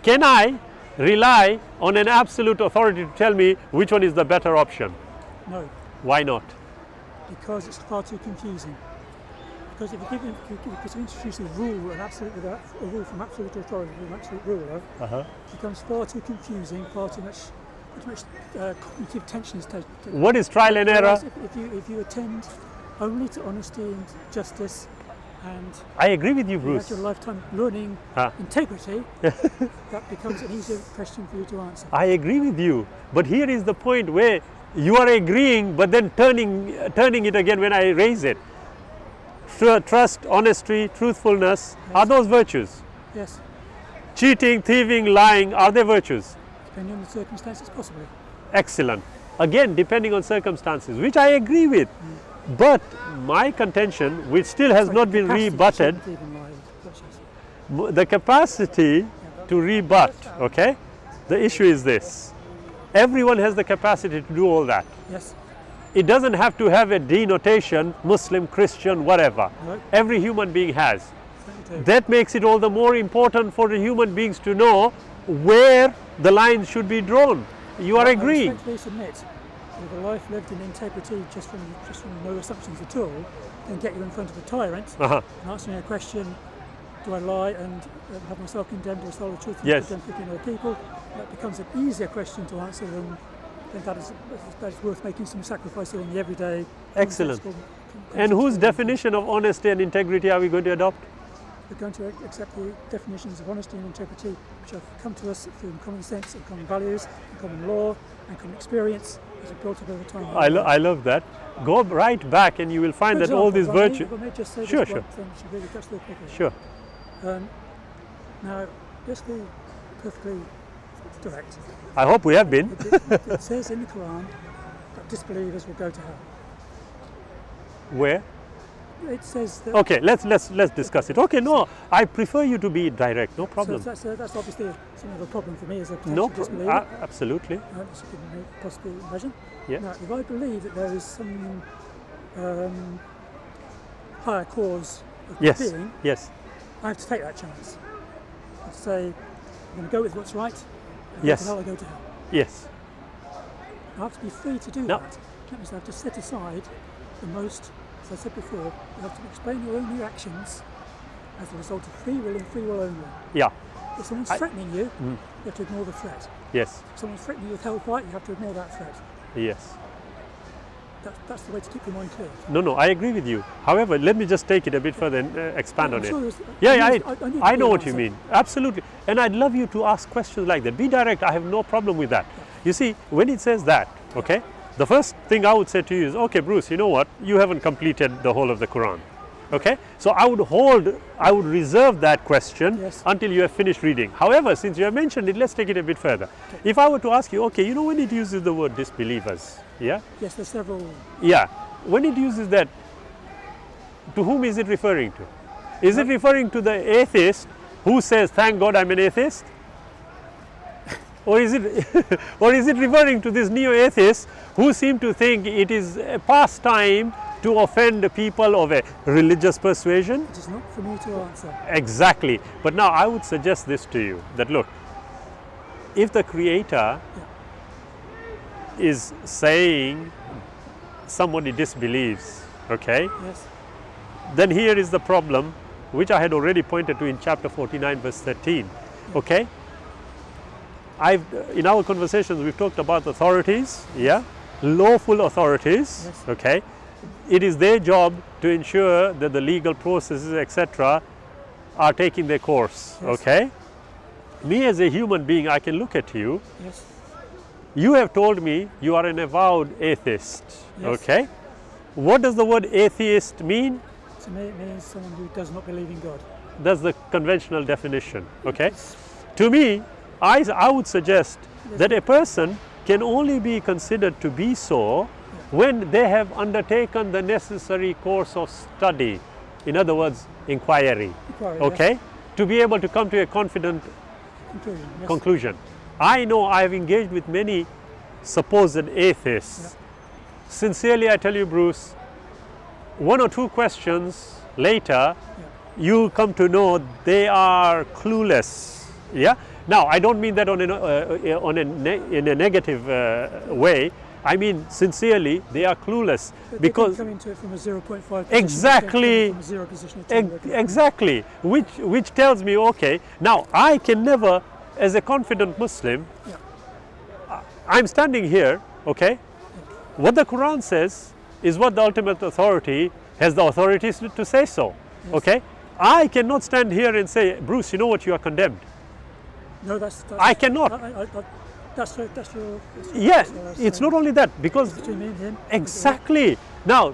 can I rely on an absolute authority to tell me which one is the better option? No. Why not? Because it's far too confusing. Because if you introduce a rule, a rule from absolute authority to an absolute ruler, it becomes far too confusing, far too much cognitive tension is taken. What is trial and error? Whereas if you attend only to honesty and justice, and I agree with you, you have Bruce. your lifetime learning Huh. integrity, that becomes an easier question for you to answer. I agree with you, but here is the point where you are agreeing, but then turning it again when I raise it. Trust, honesty, truthfulness, are those virtues? Yes, Cheating, thieving, lying, are they virtues? depending on the circumstances, possibly. Excellent. Again, depending on circumstances, which I agree with. But my contention, which still has not been rebutted, the capacity to rebut, okay? The issue is this. Everyone has the capacity to do all that. Yes, It doesn't have to have a denotation, Muslim, Christian, whatever. No. Every human being has. certainly do. That makes it all the more important for the human beings to know where the lines should be drawn. You are I agreeing. respectfully submit that a life lived in integrity, just from no assumptions at all, can get you in front of a tyrant Uh-huh. and answering a question, do I lie and have myself condemned or tell the truth and Yes. condemn 15 other people? That becomes an easier question to answer than that is worth making some sacrifice in the everyday. Excellent. contextual- And whose contextual- definition of honesty and integrity are we going to adopt? We're going to accept the definitions of honesty and integrity which have come to us through common sense and common values and common law and common experience as we've built up over time. I love that. Go right back and you will find For that all these example, if I may- virtues. if I may just say Sure, this sure. one thing, which is really touch the quickly. Sure. Now, just be perfectly direct. I hope we have been. It says in the Qur'an that disbelievers will go to hell. Where? It says that. Okay, let's discuss it. Okay, no, I prefer you to be direct. No So problem. that's obviously something of a problem for me as a No, potential disbeliever. absolutely. As you can possibly imagine. Yes. Now, if I believe that there is some higher cause of Yes. being, Yes. I have to take that chance. I have to say, I'm going to go with what's right. If I Yes. go to hell, I go to hell. Yes. I have to be free to do No. that. That means I have to set aside the most, as I said before, you have to explain your own reactions as a result of free will and free will only. Yeah. If someone's threatening you, you have to ignore the threat. Yes. If someone's threatening you with hellfire, you have to ignore that threat. Yes. That's the way to keep your mind clear. No, I agree with you. However, let me just take it a bit further and expand I'm on sure it. there's- Yeah, I yeah, need to I be know an what you answer. mean. Absolutely. And I'd love you to ask questions like that. Be direct. I have no problem with that. You see, when it says that, okay, the first thing I would say to you is, okay, Bruce, you know what? You haven't completed the whole of the Quran. Okay? So I would reserve that question Yes. until you have finished reading. However, since you have mentioned it, let's take it a bit further. If I were to ask you, okay, you know when it uses the word disbelievers, yeah? Yes, there's several. Yeah. When it uses that, to whom is it referring to? Is it referring to the atheist who says, thank God I'm an atheist? Or is it referring to these neo-atheists who seem to think it is a pastime to offend people of a religious persuasion? It is not for me to answer. Exactly. But now I would suggest this to you, that look, if the Creator is saying somebody disbelieves, okay, Yes. then here is the problem which I had already pointed to in chapter 49 verse 13, okay. In our conversations we've talked about authorities, yeah, lawful authorities, Yes. okay. It is their job to ensure that the legal processes, etc., are taking their course, Yes. okay. Me as a human being, I can look at you. Yes. You have told me you are an avowed atheist, Yes. okay. What does the word atheist mean? To me, it means someone who does not believe in God. That's the conventional definition, okay. To me, I would suggest that a person can only be considered to be so when they have undertaken the necessary course of study, in other words, inquiry, Inquiry, okay, yes. to be able to come to a confident Conclusion. Yes. conclusion. I know I have engaged with many supposed atheists. Sincerely, I tell you, Bruce, one or two questions later, you come to know they are clueless. Yeah. Now, I don't mean that in a negative way. I mean, sincerely, they are clueless But because they come into it from a 0.5 exactly, from a 0 position of 10, exactly, which tells me, okay, now I can never, as a confident Muslim, Yeah. I'm standing here, okay. What the Quran says is what the ultimate authority has the authorities to say so, okay. I cannot stand here and say, Bruce, you know what, you are condemned. No, that's I cannot. That's your. Yes, it's not only that, because between me and him. exactly. Now,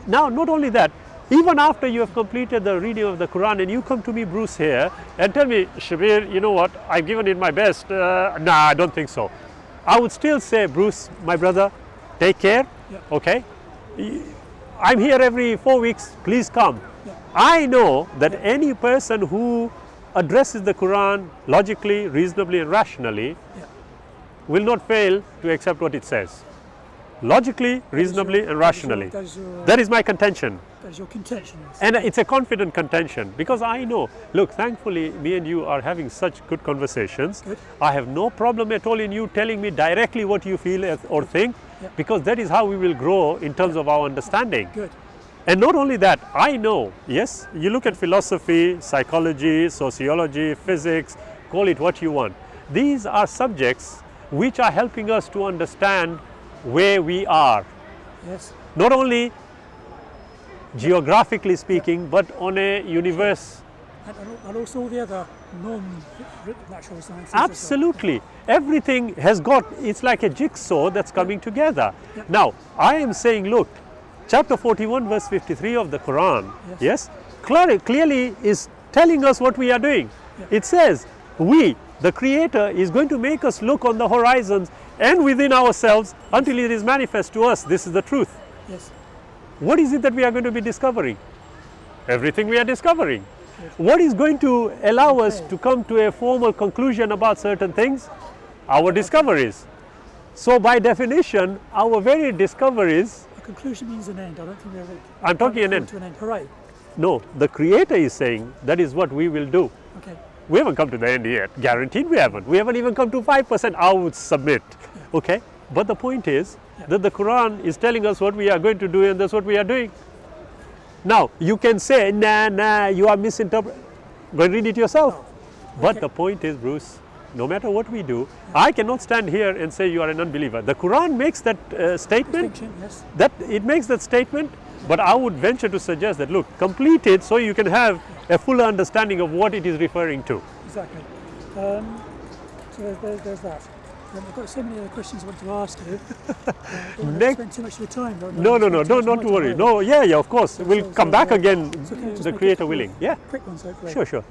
now not only that, even after you have completed the reading of the Quran and you come to me, Bruce, here and tell me, Shabir, you know what, I've given it my best. Nah, I don't think so. I would still say, Bruce, my brother, take care, okay? I'm here every 4 weeks, please come. I know that any person who addresses the Quran logically, reasonably and rationally will not fail to accept what it says. Logically, reasonably and rationally. That is my contention. That is your contention. Yes. And it's a confident contention because I know, look, thankfully me and you are having such good conversations. Good. I have no problem at all in you telling me directly what you feel or think, because that is how we will grow in terms of our understanding. Good. And not only that, I know, yes, you look at philosophy, psychology, sociology, physics, call it what you want. These are subjects which are helping us to understand where we are. Yes. Not only geographically speaking, but on a universe. And also all the other non-natural sciences. Absolutely. Everything has got, it's like a jigsaw that's coming together. Now, I am saying, look, chapter 41 verse 53 of the Quran, yes, clearly is telling us what we are doing. It says, the Creator is going to make us look on the horizons and within ourselves until it is manifest to us. This is the truth. Yes. What is it that we are going to be discovering? Everything we are discovering. What is going to allow us to come to a formal conclusion about certain things? Our discoveries. So by definition, our very discoveries. A conclusion means an end. I don't think we're ready. I'm talking an end. To an end. Hooray. No, the Creator is saying that is what we will do. Okay. We haven't come to the end yet. Guaranteed we haven't. We haven't even come to 5%. I would submit. Okay. But the point is that the Quran is telling us what we are going to do, and that's what we are doing. Now, you can say, nah, you are misinterpreting. Go and read it yourself. But the point is, Bruce, no matter what we do, I cannot stand here and say you are an unbeliever. The Quran makes that statement. Yes. That it makes that statement, but I would venture to suggest that, look, complete it so you can have a fuller understanding of what it is referring to. Exactly. So there's that. I've got so many other questions I want to ask you. I don't want to spend too much of your time. No, don't worry. No, yeah, of course. We'll come back again, the Creator willing. Yeah. Quick ones, hopefully. Sure.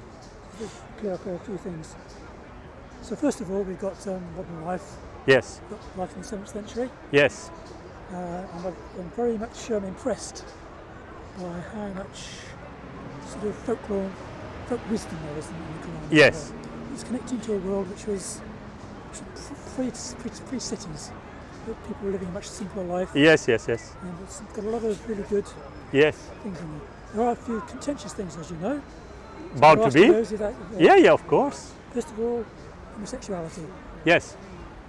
Just clear up a few things. So first of all, we've got modern life. Yes. Life in the 7th century. Yes. And I'm very much impressed by how much sort of folk wisdom there is in the Quran. Yes. It's connecting to a world which was free cities. People were living a much simpler life. Yes. And it's got a lot of really good things in there. There are a few contentious things, as you know. Bound to be. Yeah, of course. First of all, homosexuality. Yes.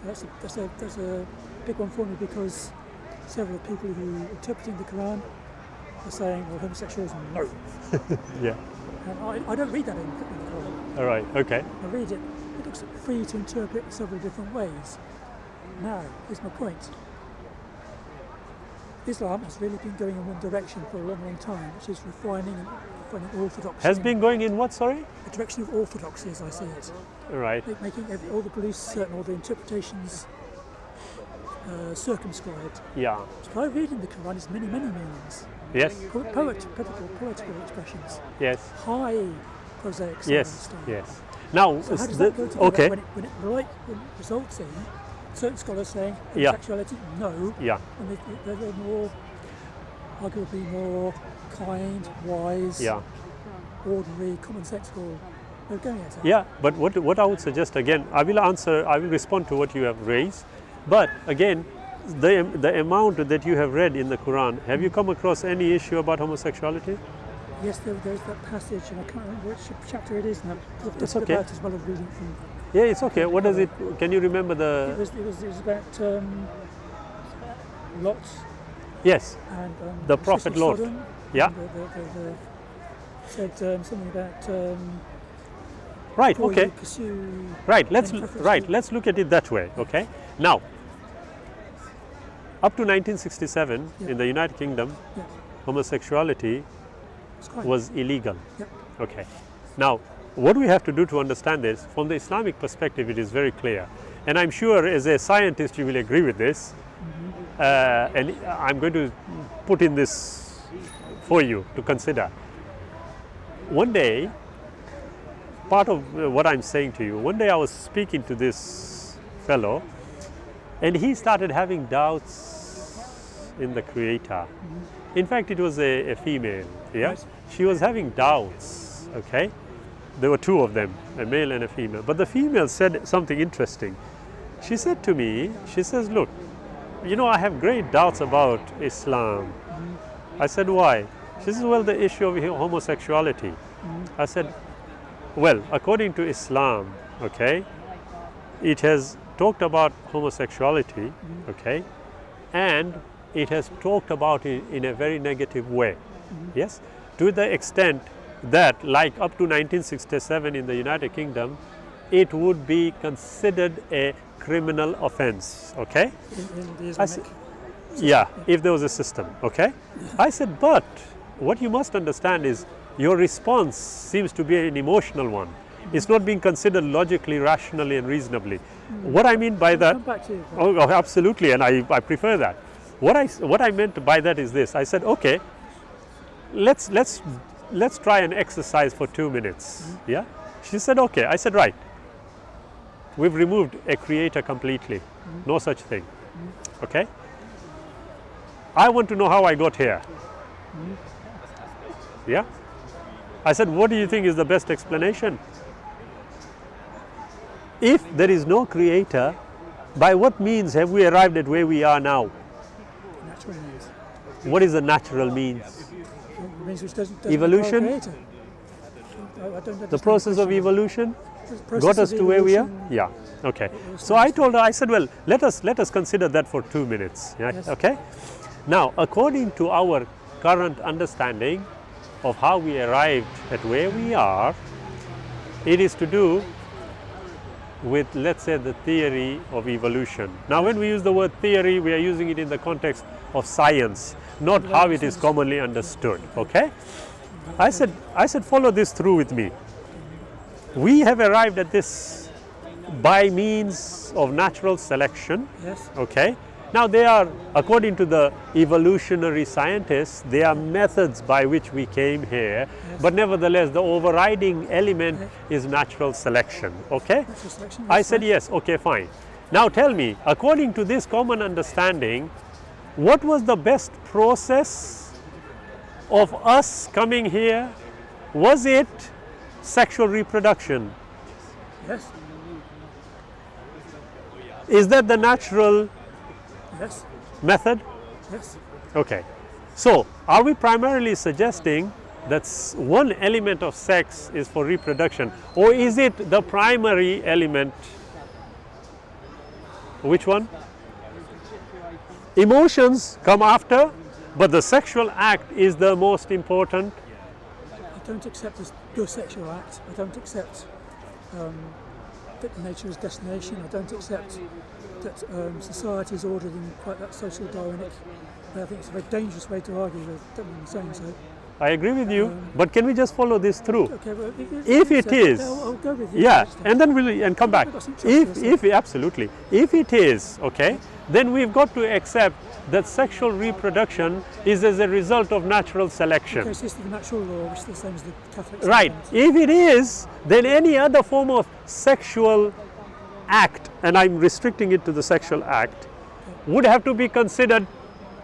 That's a big one for me because several people who are interpreting the Quran are saying, well, homosexuals, no. Yeah. And I don't read that in the Quran. All right. Okay. I read it. It looks free to interpret several different ways. Now, here's my point. Islam has really been going in one direction for a long, long time, which is refining orthodoxy. Has been going in what? Sorry. The direction of orthodoxy, as I see it. All right. Making all the beliefs certain, all the interpretations circumscribed. Yeah. So I read in the Quran is many, many meanings. Yes. Poetical expressions. Yes. High prosaic Yes. style. Yes. Now, So how does that go together okay. when it results in certain scholars saying Yeah. homosexuality, no, Yeah. and they're more, arguably more kind, wise, Yeah. ordinary, commonsensical. They're going at it. Yeah, but what I would suggest again, I will respond to what you have raised, but again, the amount that you have read in the Quran, have you come across any issue about homosexuality? Yes, there's that passage, and I can't remember which chapter it is now. It's okay. About as well as reading from. Yeah, it's okay. What does it? Can you remember It the? was about Lot Yes, and the the Prophet sister Lot. Sodom, Yeah. and said something about Right. before Okay. you pursue. Right. Let's any preference right. to- Let's look at it that way. Okay. Now, up to 1967 Yeah. in the United Kingdom, Yeah, homosexuality it's quite. was illegal. Yep. Okay. Now, what we have to do to understand this, from the Islamic perspective, it is very clear. And I'm sure as a scientist you will agree with this. And I'm going to put in this for you to consider. One day, part of what I'm saying to you, one day I was speaking to this fellow and he started having doubts in the Creator. In fact, it was a female, yeah? Right. She was having doubts, okay? There were two of them, a male and a female. But the female said something interesting. She said to me, she says, look, you know, I have great doubts about Islam. I said, why? She says, well, the issue of homosexuality. I said, well, according to Islam, okay, it has talked about homosexuality, okay, and it has talked about it in a very negative way, yes, to the extent that, like up to 1967 in the United Kingdom, it would be considered a criminal offense, okay? In the I Islamic. Yeah, if there was a system, okay? I said, but what you must understand is your response seems to be an emotional one. It's not being considered logically, rationally, and reasonably. What I mean by that, Come back to you. oh, absolutely, and I prefer that. What I meant by that is this. I said, okay, let's try an exercise for 2 minutes. Yeah? She said, okay. I said, right. We've removed a creator completely. No such thing. Okay? I want to know how I got here. Yeah? I said, what do you think is the best explanation? If there is no creator, by what means have we arrived at where we are now? Natural means. What is the natural means? It means which doesn't Evolution? require a creator. I don't understand The process of question. evolution The process got us of to where we are? evolution. Yeah. Okay. So I told her, I said, well, let us consider that for 2 minutes. Yeah? Yes. Okay. Now, according to our current understanding of how we arrived at where we are, it is to do with, let's say, the theory of evolution. Now, when we use the word theory, we are using it in the context of science, not how it is commonly understood. Okay? I said, follow this through with me. We have arrived at this by means of natural selection. Yes. Okay. Now, they are, according to the evolutionary scientists, they are methods by which we came here, but nevertheless, the overriding element is natural selection. Okay. Natural selection. I yes, said, right. yes, okay, fine. Now tell me, according to this common understanding, what was the best process of us coming here? Was it sexual reproduction? Yes. Is that the natural Yes. method? Yes. Okay. So, are we primarily suggesting that one element of sex is for reproduction, or is it the primary element? Which one? Emotions come after, but the sexual act is the most important. I don't accept your sexual act. I don't accept that nature is destination. I don't accept that society is ordered in quite that social Darwinic. I think it's a very dangerous way to argue with. Don't mean saying so. I agree with you, but can we just follow this through? Okay, well, If it is, I'll go with you. yeah, and then we'll come back. I've got some trust If absolutely, if it is, okay, then we've got to accept that sexual reproduction is as a result of natural selection. Okay, so it's the natural law, which is the same as the Catholic. Right. If it is, then any other form of sexual act, and I'm restricting it to the sexual act, would have to be considered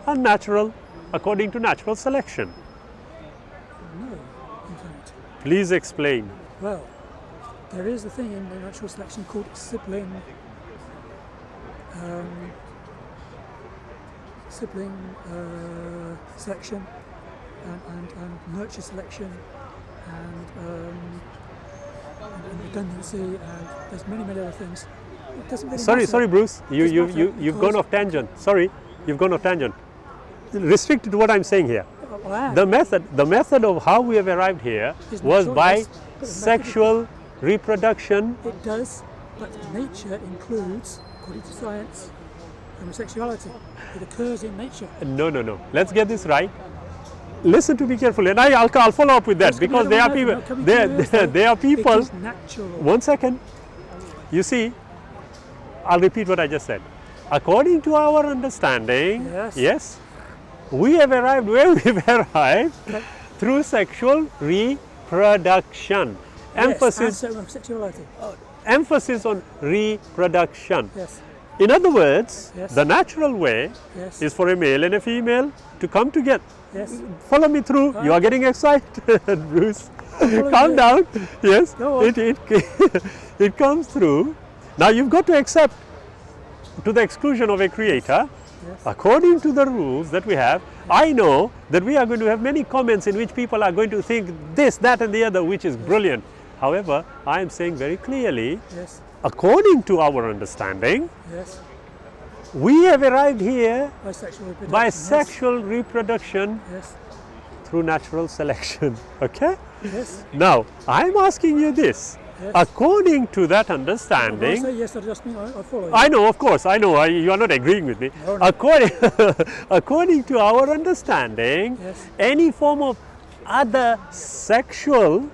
unnatural according to natural selection. No, in fact. Please explain. Well, there is a thing in the natural selection called sibling selection and nurture selection and redundancy, and there's many other things. It doesn't really matter. Sorry, Bruce. You've gone off tangent. Sorry, you've gone off tangent. Restrict to what I'm saying here. Well, I am. The method of how we have arrived here Is was natural, by yes, but the method- sexual reproduction. It does, but nature includes, according to science, homosexuality. It occurs in nature. No. Let's get this right. Listen to me carefully, and I'll follow up with that, Yes, because no, there are no, people. no, can we do this, though? There are people. It is natural. One second. You see, I'll repeat what I just said. According to our understanding, Yes. we have arrived where we've arrived Okay. through sexual reproduction. Yes, and homosexuality. Emphasis on reproduction. Yes. In other words, Yes. the natural way Yes. is for a male and a female to come together. Yes. Follow me through. You are getting excited, Bruce. following Calm you. down. Yes. Go on. It comes through. Now you've got to accept, to the exclusion of a creator, Yes. according to the rules that we have. I know that we are going to have many comments in which people are going to think this, that and the other, which is brilliant. However, I am saying very clearly, Yes. according to our understanding, Yes. we have arrived here By sexual reproduction. by yes. sexual reproduction Yes. through natural selection. Okay? Yes. Now, I'm asking you this. Yes. According to that When I understanding, say yes, I just mean I follow you. I know, of course, I know, you are not agreeing with me. No, no. According to our understanding, Yes. any form of other sexual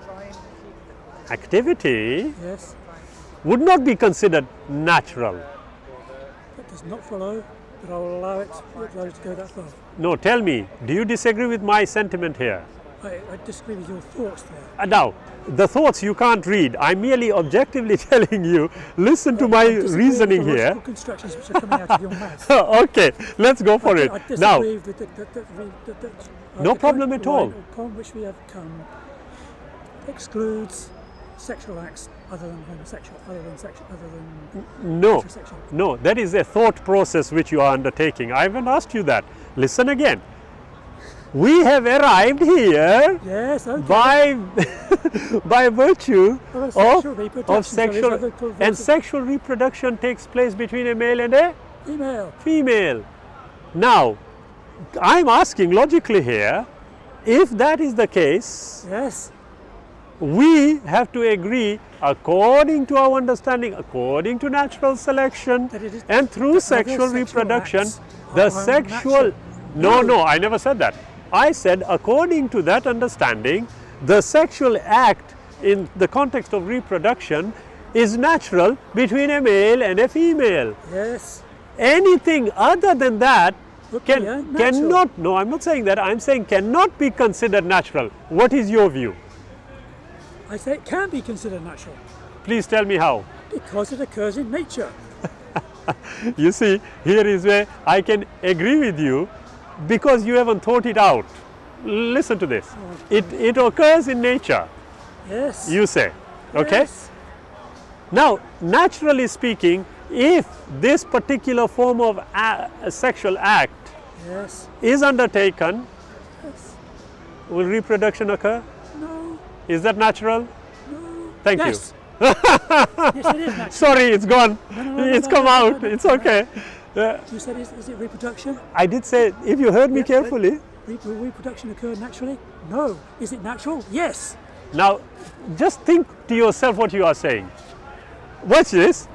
activity Yes. would not be considered natural. That does not follow that I will allow it to go that far. No, tell me, do you disagree with my sentiment here? I disagree with your thoughts there. Now, the thoughts you can't read. I'm merely objectively telling you, listen to my I disagree reasoning with the here. logical constructions which are coming out of your mouth. Okay, let's go for it. I disagree Now, that No the problem current at all. line upon which we have come excludes sexual acts other than homosexual, other than no, heterosexual. no, that is a thought process which you are undertaking. I haven't asked you that. Listen again. We have arrived here Yes, okay. by virtue Well, sexual reproduction, of so there's sexual, other and sexual reproduction takes place between a male and a female. female. Now, I'm asking logically here, if that is the case, Yes. we have to agree, according to our understanding, according to natural selection, That it is- and through other sexual sexual reproduction, acts the are sexual. unnatural. No, I never said that. I said, according to that understanding, the sexual act in the context of reproduction is natural between a male and a female. Yes. Anything other than that Would be unnatural. cannot, no, I'm not saying that, I'm saying cannot be considered natural. What is your view? I say it can be considered natural Please tell me how. because it occurs in nature. You see, here is where I can agree with you because you haven't thought it out. Listen to this. It occurs in nature, Yes. you say. Okay? Yes. Now, naturally speaking, if this particular form of sexual act Yes. is undertaken, Yes. will reproduction occur? No. Is that natural? No. Thank Yes. Yes, it is natural. you. Sorry, it's gone. no, It's no, come no, out. no, no, It's no. okay. You said, is it reproduction? I did say, if you heard me Yeah, carefully. Will reproduction occur naturally? No. Is it natural? Yes. Now, just think to yourself what you are saying. Watch this.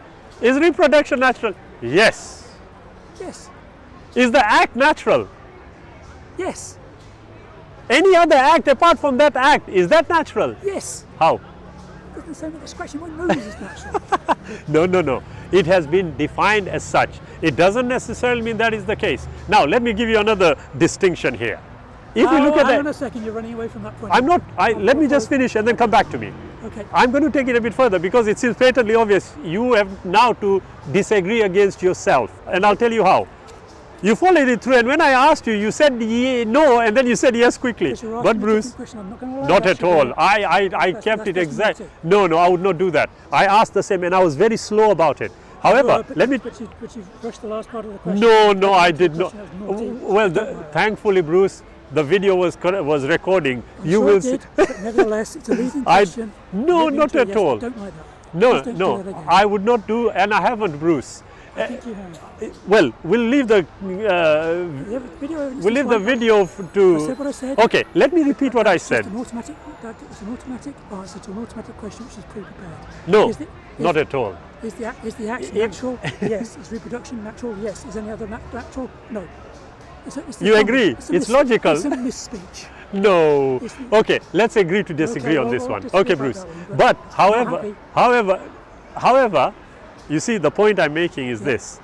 Is reproduction natural? Yes. Yes. Is the act natural? Yes. Any other act apart from that act, is that natural? Yes. How? Doesn't say that scratching my nose is natural. No. It has been defined as such. It doesn't necessarily mean that is the case. Now, let me give you another distinction here. If we look at hang that, on a second, you're running away from that point. I'm not, let me just finish and then come back to me. Okay. I'm going to take it a bit further because it seems patently obvious. You have now to disagree against yourself, and I'll tell you how. You followed it through, and when I asked you, you said no, and then you said yes quickly. Because you're But asking me a Bruce, different question. I'm not going to allow not that, at all. Shabir. I kept it that's exact. not it. No, I would not do that. I asked the same, and I was very slow about it. However, But let me. But you rushed the last part of the question. No, I did not. Question has naughty. Well, thankfully, Bruce, the video was recording. I'm You sure will it see. did, but nevertheless, it's a leading I- question. no, Let me not tell at you, yes, all. I don't like that. No, Please don't do that again. I would not do, and I haven't, Bruce. I think you have. Well, we'll leave the The video evidence we'll is leave the fine. video to. I said what I said. Okay, let me repeat what I said. It's an automatic answer to an automatic question which is pre-prepared. No, Is the- not at all. Is the act If- natural? Yes. Is reproduction natural? Yes. Is any other natural? No. It's You agree? It's logical. It's a misspeech. No. It's- Okay, let's agree to disagree on this we'll one. disagree Okay, about Bruce. that one, But happy. however, you see, the point I'm making is this: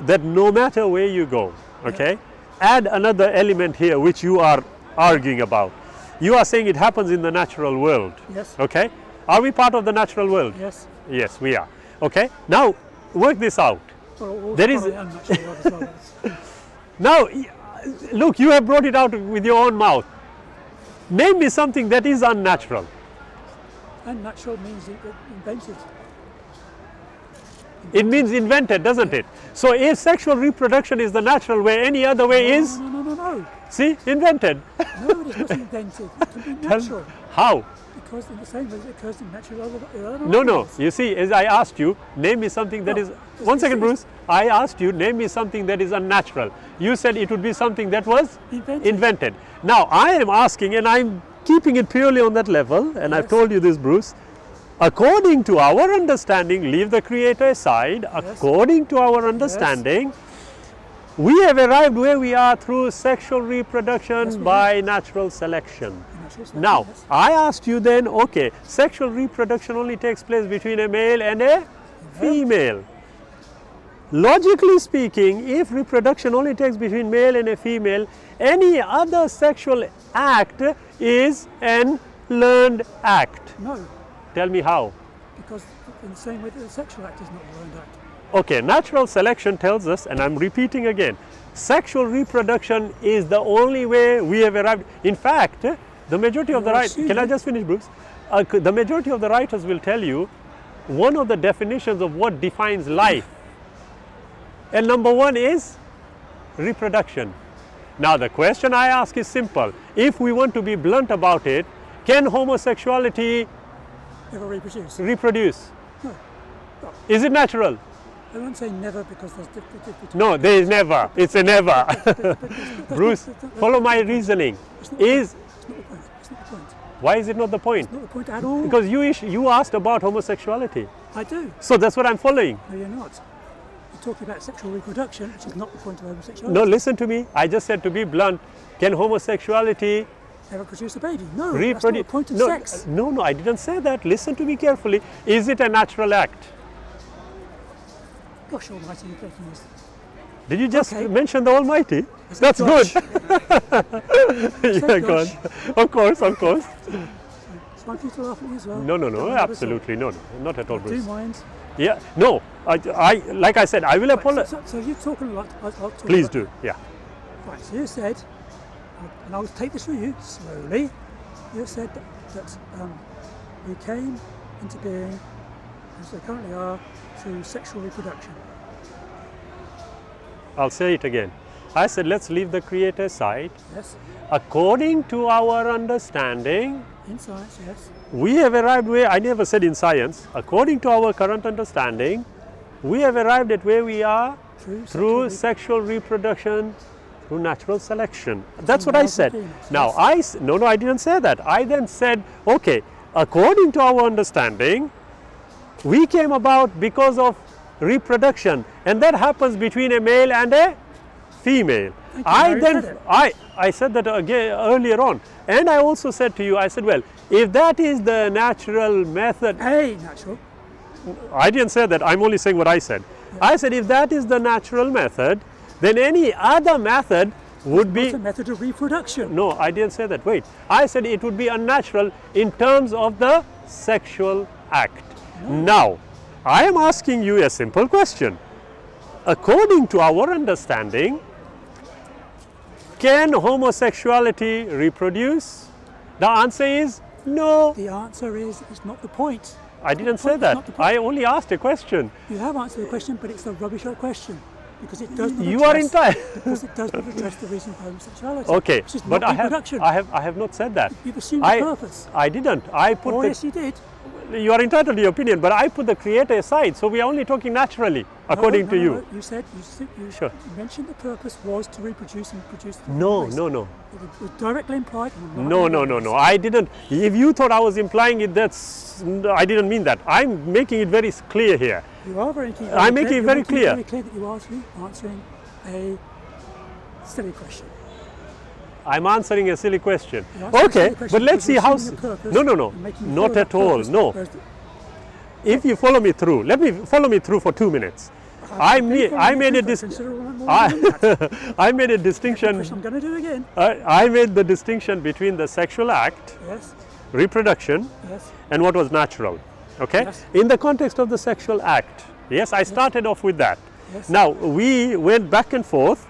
that no matter where you go, okay, add another element here which you are arguing about. You are saying it happens in the natural world. Yes. Okay. Are we part of the natural world? Yes. Yes, we are. Okay. Now, work this out. Well, There is- probably unnatural world as well. Now, look, you have brought it out with your own mouth. Name me something that is unnatural. Unnatural means invented. It means invented, doesn't it? So if sexual reproduction is the natural way, any other way is, No. see, invented. No, it is not invented. It can be Tell- natural. How? Because in the same way it occurs in natural other No. ways. You see, as I asked you, name me something that No, is. it's- One second, it's- Bruce. I asked you, name me something that is unnatural. You said it would be something that was Invented. Now, I am asking, and I'm keeping it purely on that level, and I've Yes. told you this, Bruce. According to our understanding, leave the creator aside, according to our understanding, we have arrived where we are through sexual reproduction Yes, we by natural selection. Natural selection, Now, yes. I asked you then, okay, sexual reproduction only takes place between a male and a female. Logically speaking, if reproduction only takes between male and a female, any other sexual act is an learned act. No, Tell me how. because in the same way that the sexual act is not a learned act. Okay, natural selection tells us, and I'm repeating again, sexual reproduction is the only way we have arrived. In fact, the majority of the Well, writers, can I assuming- just finish, Bruce? The majority of the writers will tell you one of the definitions of what defines life. And number one is reproduction. Now, the question I ask is simple. If we want to be blunt about it, can homosexuality Never reproduce. reproduce? No. Is it natural? I won't say never because there's different. No, there is never. It's a never. Bruce, follow my reasoning. Is It's not the point. It's not the point. why is it not the point? Not the point at all. Because you asked about homosexuality. I do. So that's what I'm following. No, you're not. You're talking about sexual reproduction, which is not the point of homosexuality. No, listen to me. I just said, to be blunt, can homosexuality Never produce a baby. No, that's not the reproduce? point of No, sex. no, I didn't say that. Listen to me carefully. Is it a natural act? Gosh almighty, you're breaking this. Did you just Okay. mention the Almighty? I said That's gosh. good. Yeah, go on. gosh. Of course, of course. It's fine for you to laugh at me as well. No, Don't mind at all. absolutely no, not at all, I do Bruce. mind. Yeah, no. I like I said, I will apologize. So you're talking a lot. I'll talk Please about- do. Yeah. Right, so you said, and I'll take this from you slowly, you said that we came into being, as they currently are, through sexual reproduction. I'll say it again. I said, let's leave the creator aside. Yes? According to our understanding, In science, yes. we have arrived where, I never said in science, according to our current understanding, we have arrived at where we are Through sexual reproduction, through natural selection. That's what I males and said. females, Now, yes. no, I didn't say that. I then said, okay, according to our understanding, we came about because of reproduction, and that happens between a male and a female. I said that again earlier on, and I also said to you, I said, well, if that is the natural method, natural. I didn't say that, I'm only saying what I said. Yeah. I said if that is the natural method, then any other method would be... It's a method of reproduction. No, I didn't say that, wait. I said it would be unnatural in terms of the sexual act. No. Now, I am asking you a simple question. According to our understanding, can homosexuality reproduce? The answer is no. The answer is it's not the point. I didn't say that. I only asked a question. You have answered the question, but it's a rubbish old question because it does not You are entitled. because it does not address the reason for homosexuality. Okay, It's just but not I reproduction. have not said that. You've assumed the purpose. I didn't. I put Oh, the, yes, you did. You are entitled to your opinion, but I put the creator aside. So we are only talking naturally, according to you. No. You said you Sure. mentioned the purpose was to reproduce and produce. The No. race. It was directly implied. No. I didn't. If you thought I was implying it, I didn't mean that. I'm making it very clear here. You are very clear. I'm making it very clear. Very clear that you are answering a silly question. I'm answering a silly question. You're answering a Okay, silly question but let's see how. because you're assuming a purpose No, and making you not follow at that all. purpose, No. whereas If you follow me through, follow me through for 2 minutes. I made a I made a distinction. Which I'm going to do again. I made the distinction between the sexual act, Yes. reproduction, Yes. and what was natural. Okay? Yes. In the context of the sexual act, yes, I started off with that. Yes. Now, we went back and forth.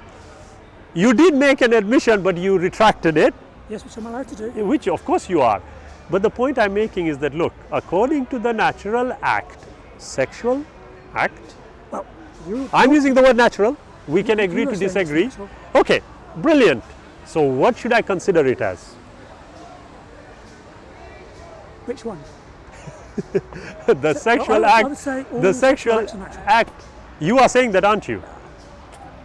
You did make an admission, but you retracted it, Yes, which I'm allowed to do. which of course you are. But the point I'm making is that, look, according to the natural act, sexual act, Well, you. I'm using the word natural, we can agree you to are saying it's disagree. natural. Okay, brilliant. So what should I consider it as? Which one? The sexual I would act, say all the sexual acts are natural. act, you are saying that, aren't you?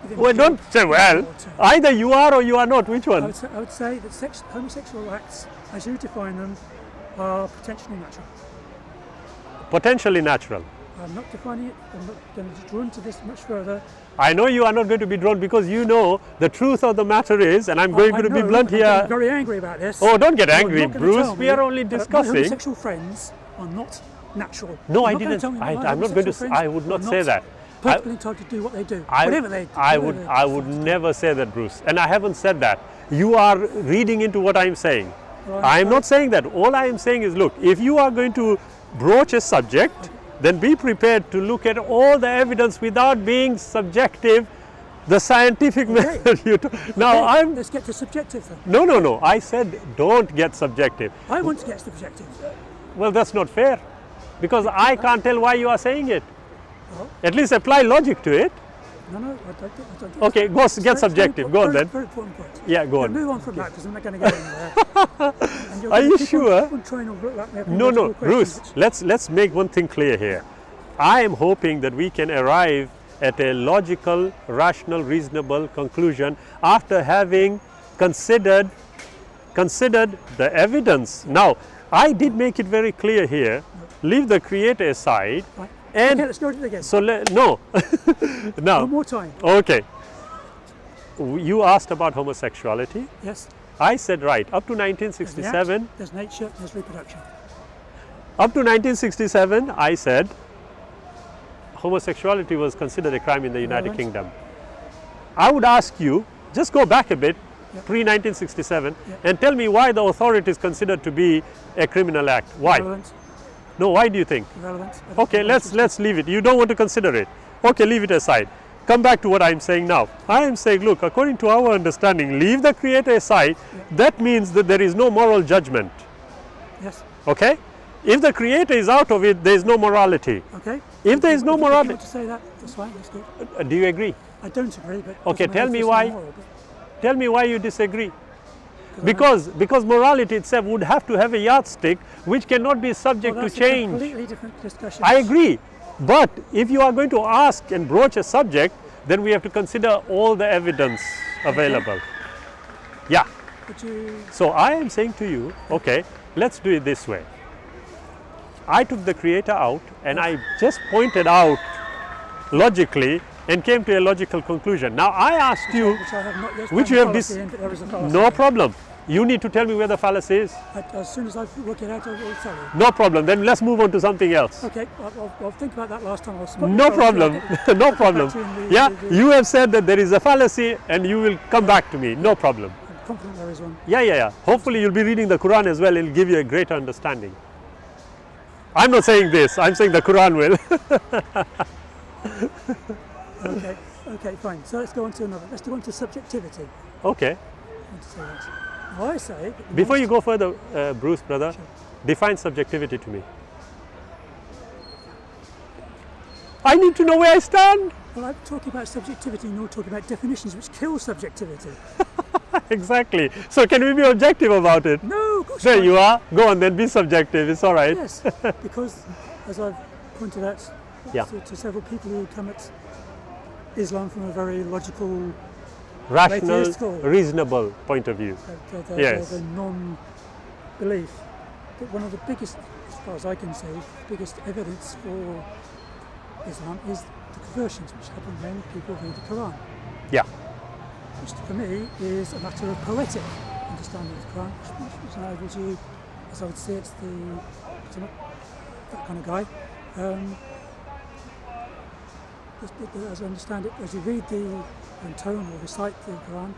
Within Well, the don't say, well, field. either you are or you are not, which I one? would say that homosexual acts, as you define them, are potentially natural. Potentially natural. I'm not defining it. I'm not going to draw into this much further. I know you are not going to be drawn because you know the truth of the matter is, and I'm going I to be know, blunt and I'm here. getting very angry about this. Oh, don't get You're angry, not gonna Bruce. tell We me are only that my discussing. homosexual friends are not natural. No, You're I not gonna didn't. tell me my I'm not going to. homosexual friends I would not are say that. Perfectly entitled to do what they do. Whatever they do. I whatever they would decide to do. never say that, Bruce. And I haven't said that. You are reading into what I'm saying. Well, I'm not saying that. All I am saying is, look, if you are going to broach a subject, then be prepared to look at all the evidence without being subjective, the scientific method. Now, Okay, let's get to subjective then. No. I said don't get subjective. I want to get subjective. Well, that's not fair because I can't tell why you are saying it. Well, At least apply logic to it. no, I don't think Okay, go get subjective. Go on then. Very important point. Yeah, go on. Move on from that because I'm not going to get anywhere. And you're Are gonna you keep sure? On trying to look like we have No, logical Bruce, questions, let's make one thing clear here. I am hoping that we can arrive at a logical, rational, reasonable conclusion after having considered the evidence. Now, I did make it very clear here, leave the creator aside, Right. and Okay, let's go to it again. so no. Now, One more time. okay. You asked about homosexuality. Yes. I said right, up to There's the act, 1967, there's nature, there's reproduction. up to 1967, I said homosexuality was considered a crime in the United Relevant. Kingdom. I would ask you, just go back a bit, Yep. pre-1967, Yep. and tell me why the authorities considered to be a criminal act. Why? Irrelevant. No, why do you think? Irrelevant. Okay, let's leave it. You don't want to consider it. Okay, leave it aside. Come back to what I'm saying now. I am saying, look, according to our understanding, leave the creator aside. That means that there is no moral judgment. Yes. Okay? If the creator is out of it, there is no morality. Okay. If there is no If you morality, want to say that, that's fine. That's good. do you agree? I don't agree, but Okay, doesn't tell matter me if it's why. immoral, but- Tell me why you disagree. because Because morality itself would have to have a yardstick which cannot be I- subject well, to that's a change. completely different discussion. I agree. But if you are going to ask and broach a subject, then we have to consider all the evidence available. Yeah. Would you? So I am saying to you, okay, let's do it this way. I took the Creator out and I just pointed out logically and came to a logical conclusion. Now I asked you, Which I have not yet which found you have fallacy in, but there is a fallacy. no problem. You need to tell me where the fallacy is. As soon as I work it out, I will tell you. No problem. Then let's move on to something else. Okay, I'll think about that last time. I'll spot No the fallacy, problem. I'll get- No I'll get problem. back to you in the- Yeah, the- you have said that there is a fallacy and you will come back to me. No problem. I'm confident there is one. Yeah. Hopefully you'll be reading the Quran as well. It'll give you a greater understanding. I'm not saying this. I'm saying the Quran will. Okay, fine. So let's go on to another. Let's go on to subjectivity. Okay. I want to say that. Now I say that the Before most- you go further, Bruce, brother, Sure. define subjectivity to me. I need to know where I stand. Well, I'm talking about subjectivity, and you're talking about definitions which kill subjectivity. Exactly. So can we be objective about it? No, of course There not. you are. Go on then, be subjective. It's all right. Yes, because as I've pointed out Yeah. to several people who come at Islam from a very logical, Rational, atheistical. reasonable point of view. Yes. the non-belief, that one of the biggest, as far as I can say, biggest evidence for Islam is the conversions which happen when people read the Quran, Yeah. which for me is a matter of poetic understanding of the Quran, which enables you, as I would say, it's the, I'm not that kind of guy. As I understand it, as you read the intone or recite the Quran,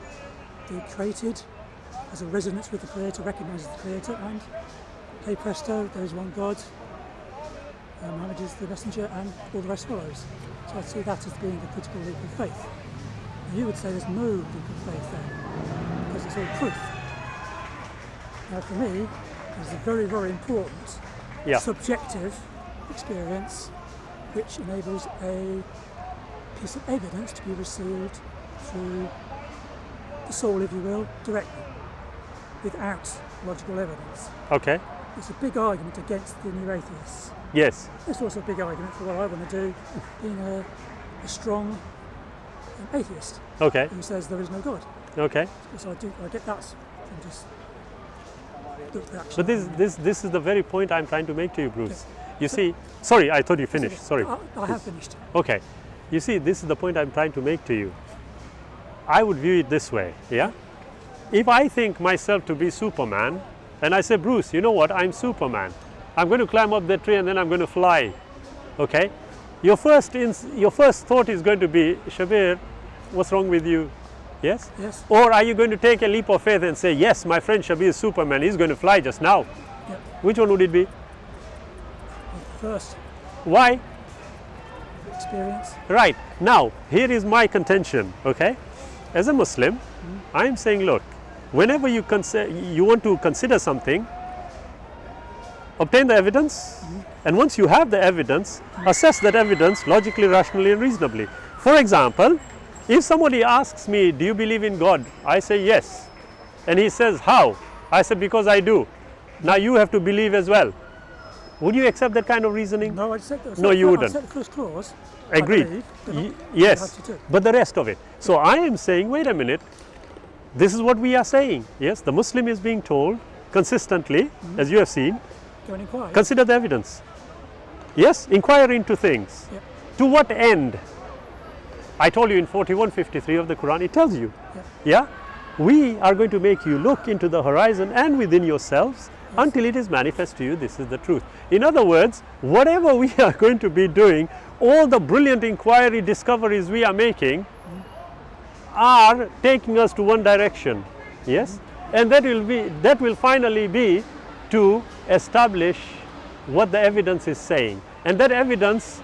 the created has a resonance with the Creator, recognises the Creator, and hey presto, there is one God, Muhammad is the messenger, and all the rest follows. So I see that as being the critical leap of faith. And you would say there's no leap of faith there, because it's all proof. Now for me, there's a very, very important Yeah. subjective experience which enables a piece of evidence to be received through the soul, if you will, directly, without logical evidence. Okay. It's a big argument against the new atheists. Yes. It's also a big argument for what I want to do, being a strong atheist Okay. who says there is no God. Okay. So I get that from just the action. But this is the very point I'm trying to make to you, Bruce. You see, sorry, I thought you finished. Sorry. I have finished. Okay. You see, this is the point I'm trying to make to you. I would view it this way, yeah? If I think myself to be Superman, and I say, Bruce, you know what, I'm Superman. I'm going to climb up that tree and then I'm going to fly, okay? Your first thought is going to be, Shabir, what's wrong with you? Yes? Yes. Or are you going to take a leap of faith and say, yes, my friend Shabir is Superman, he's going to fly just now? Yep. Which one would it be? First Why? experience. Right. Now, here is my contention, okay? As a Muslim, I'm saying, look, whenever you want to consider something, obtain the evidence, and once you have the evidence, assess that evidence logically, rationally, and reasonably. For example, if somebody asks me, do you believe in God? I say yes. And he says, how? I say, because I do. Now you have to believe as well. Would you accept that kind of reasoning? No, I said that. No, you wouldn't. I said the first clause. Agreed. I believe, but not- Yes, have to do. but the rest of it. So I am saying, wait a minute, this is what we are saying. Yes, the Muslim is being told consistently, as you have seen, Go and inquire. consider the evidence. Yes, inquire into things. Yep. To what end? I told you in 41:53 of the Quran, it tells you. Yep. Yeah, we are going to make you look into the horizon and within yourselves until it is manifest to you this is the truth. In other words, whatever we are going to be doing, all the brilliant inquiry discoveries we are making are taking us to one direction. Yes, and that will finally be to establish what the evidence is saying, and that evidence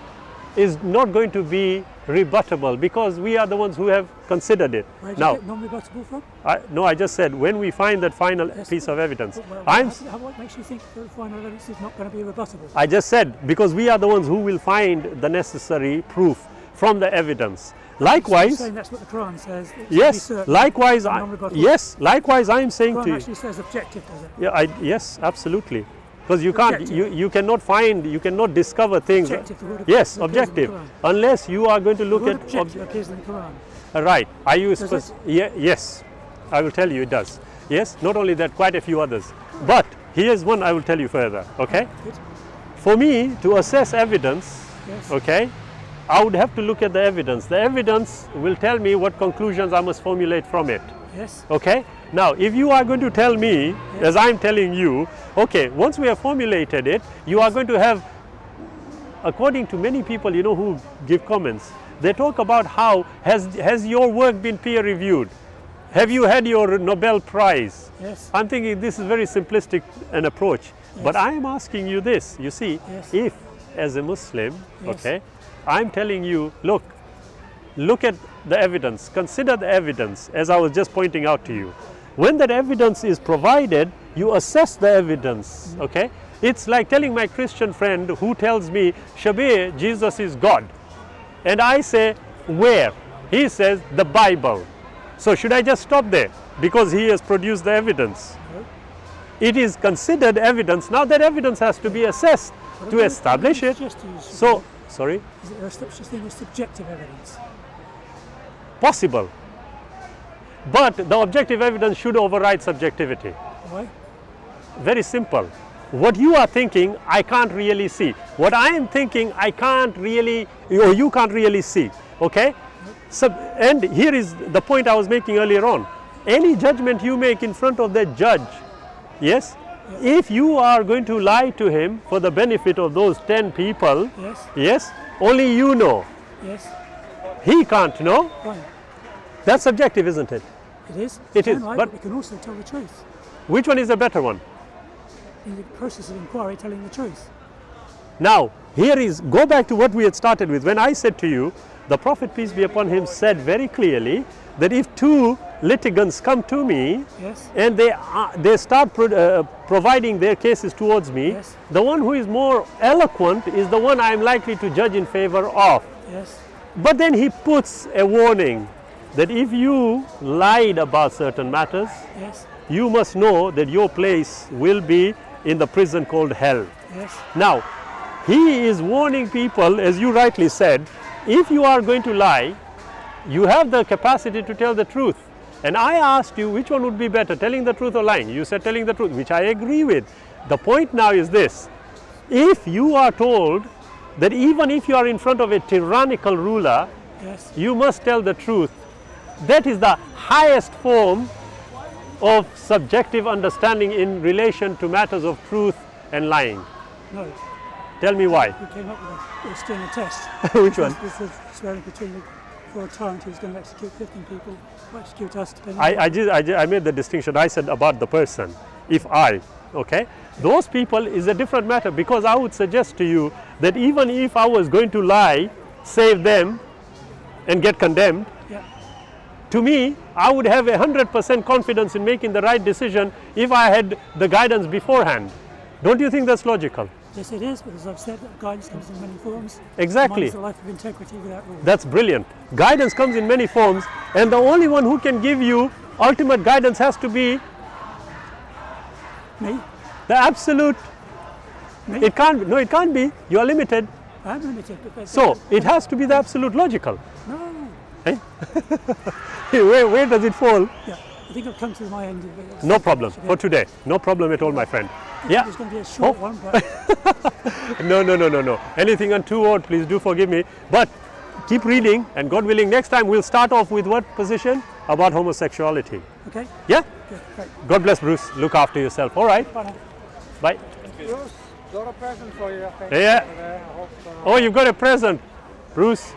is not going to be rebuttable because we are the ones who have considered it. Where did Now, you get non-rebuttable from? I just said when we find that final Yes, piece of evidence. What makes you think that the final evidence is not going to be rebuttable? I just said because we are the ones who will find the necessary proof from the evidence. You're Likewise, saying that's what the Quran says. It should be yes. certain Likewise, and non-rebuttable. yes. Likewise, I am saying The to Quran you. actually says objective, does it? Yeah, yes, absolutely. Because you can't, Objective. you cannot find, you cannot discover things. Objective, the word Yes, objective appears in objective. the Qur'an. Unless you are going to The look word at. objective appears in the Quran. Right. Are you Does it? Yes, I will tell you it does. Yes, not only that, quite a few others. But here's one I will tell you further. Okay. Good. For me to assess evidence, Yes. okay, I would have to look at the evidence. The evidence will tell me what conclusions I must formulate from it. Yes. Okay. Now, if you are going to tell me, as I'm telling you, okay, once we have formulated it, you are going to have, according to many people, you know, who give comments, they talk about how has your work been peer reviewed? Have you had your Nobel Prize? Yes. I'm thinking this is very simplistic an approach, but I am asking you this, you see, Yes. if as a Muslim, Yes. okay, I'm telling you, look at the evidence, consider the evidence as I was just pointing out to you. When that evidence is provided, you assess the evidence, okay? It's like telling my Christian friend who tells me, Shabir, Jesus is God. And I say, where? He says, the Bible. So should I just stop there? Because he has produced the evidence. It is considered evidence. Now that evidence has to be assessed to establish it. So, sorry? Is there such a thing as subjective evidence? Possible. But the objective evidence should override subjectivity. Why? Very simple. What you are thinking, I can't really see. What I am thinking, I can't really, or you can't really see. Okay? So, and here is the point I was making earlier on. Any judgment you make in front of the judge, yes? If you are going to lie to him for the benefit of those 10 people, Yes. yes, only you know. Yes. He can't know. Why? That's subjective, isn't it? It is. It We is, can lie, but- we can also tell the truth. Which one is the better one? In the process of inquiry, telling the truth. Now, here is, go back to what we had started with. When I said to you, the Prophet, peace be upon him, said very clearly that if two litigants come to me Yes. and they start providing their cases towards me, Yes. the one who is more eloquent is the one I am likely to judge in favor of. Yes. But then he puts a warning that if you lied about certain matters, Yes. you must know that your place will be in the prison called hell. Yes. Now, he is warning people, as you rightly said, if you are going to lie, you have the capacity to tell the truth. And I asked you which one would be better, telling the truth or lying. You said telling the truth, which I agree with. The point now is this: if you are told that even if you are in front of a tyrannical ruler, Yes. you must tell the truth, that is the highest form of subjective understanding in relation to matters of truth and lying. No. Tell me why. We came up with a external test. Which one? With the swearing between for a tyrant who's going to execute 15 people, or execute us, depending I made the distinction. I said about the person. If I, okay, those people is a different matter, because I would suggest to you that even if I was going to lie, save them, and get condemned, Yeah. to me, I would have 100% confidence in making the right decision if I had the guidance beforehand. Don't you think that's logical? Yes, it is, but as I've said, guidance comes in many forms. Exactly. Mine is a life of integrity without rules. That's brilliant. Guidance comes in many forms, and the only one who can give you ultimate guidance has to be Me? the absolute. Me? It can't be. You are limited. I'm limited. But So it has to be the absolute logical. No. Eh? where does it fall? Yeah. I think I've come to my end of it. No problem for today. No problem at all, my friend. Yeah. It's going to be a short one, but No. Anything untoward, please do forgive me. But keep reading, and God willing, next time we'll start off with what position? About homosexuality. okay. Yeah? Good. Great. God bless, Bruce. Look after yourself. All right. Bye now. Bye. Bruce, got a present for you, I think. Yeah. I hope, Oh, you've got a present, Bruce.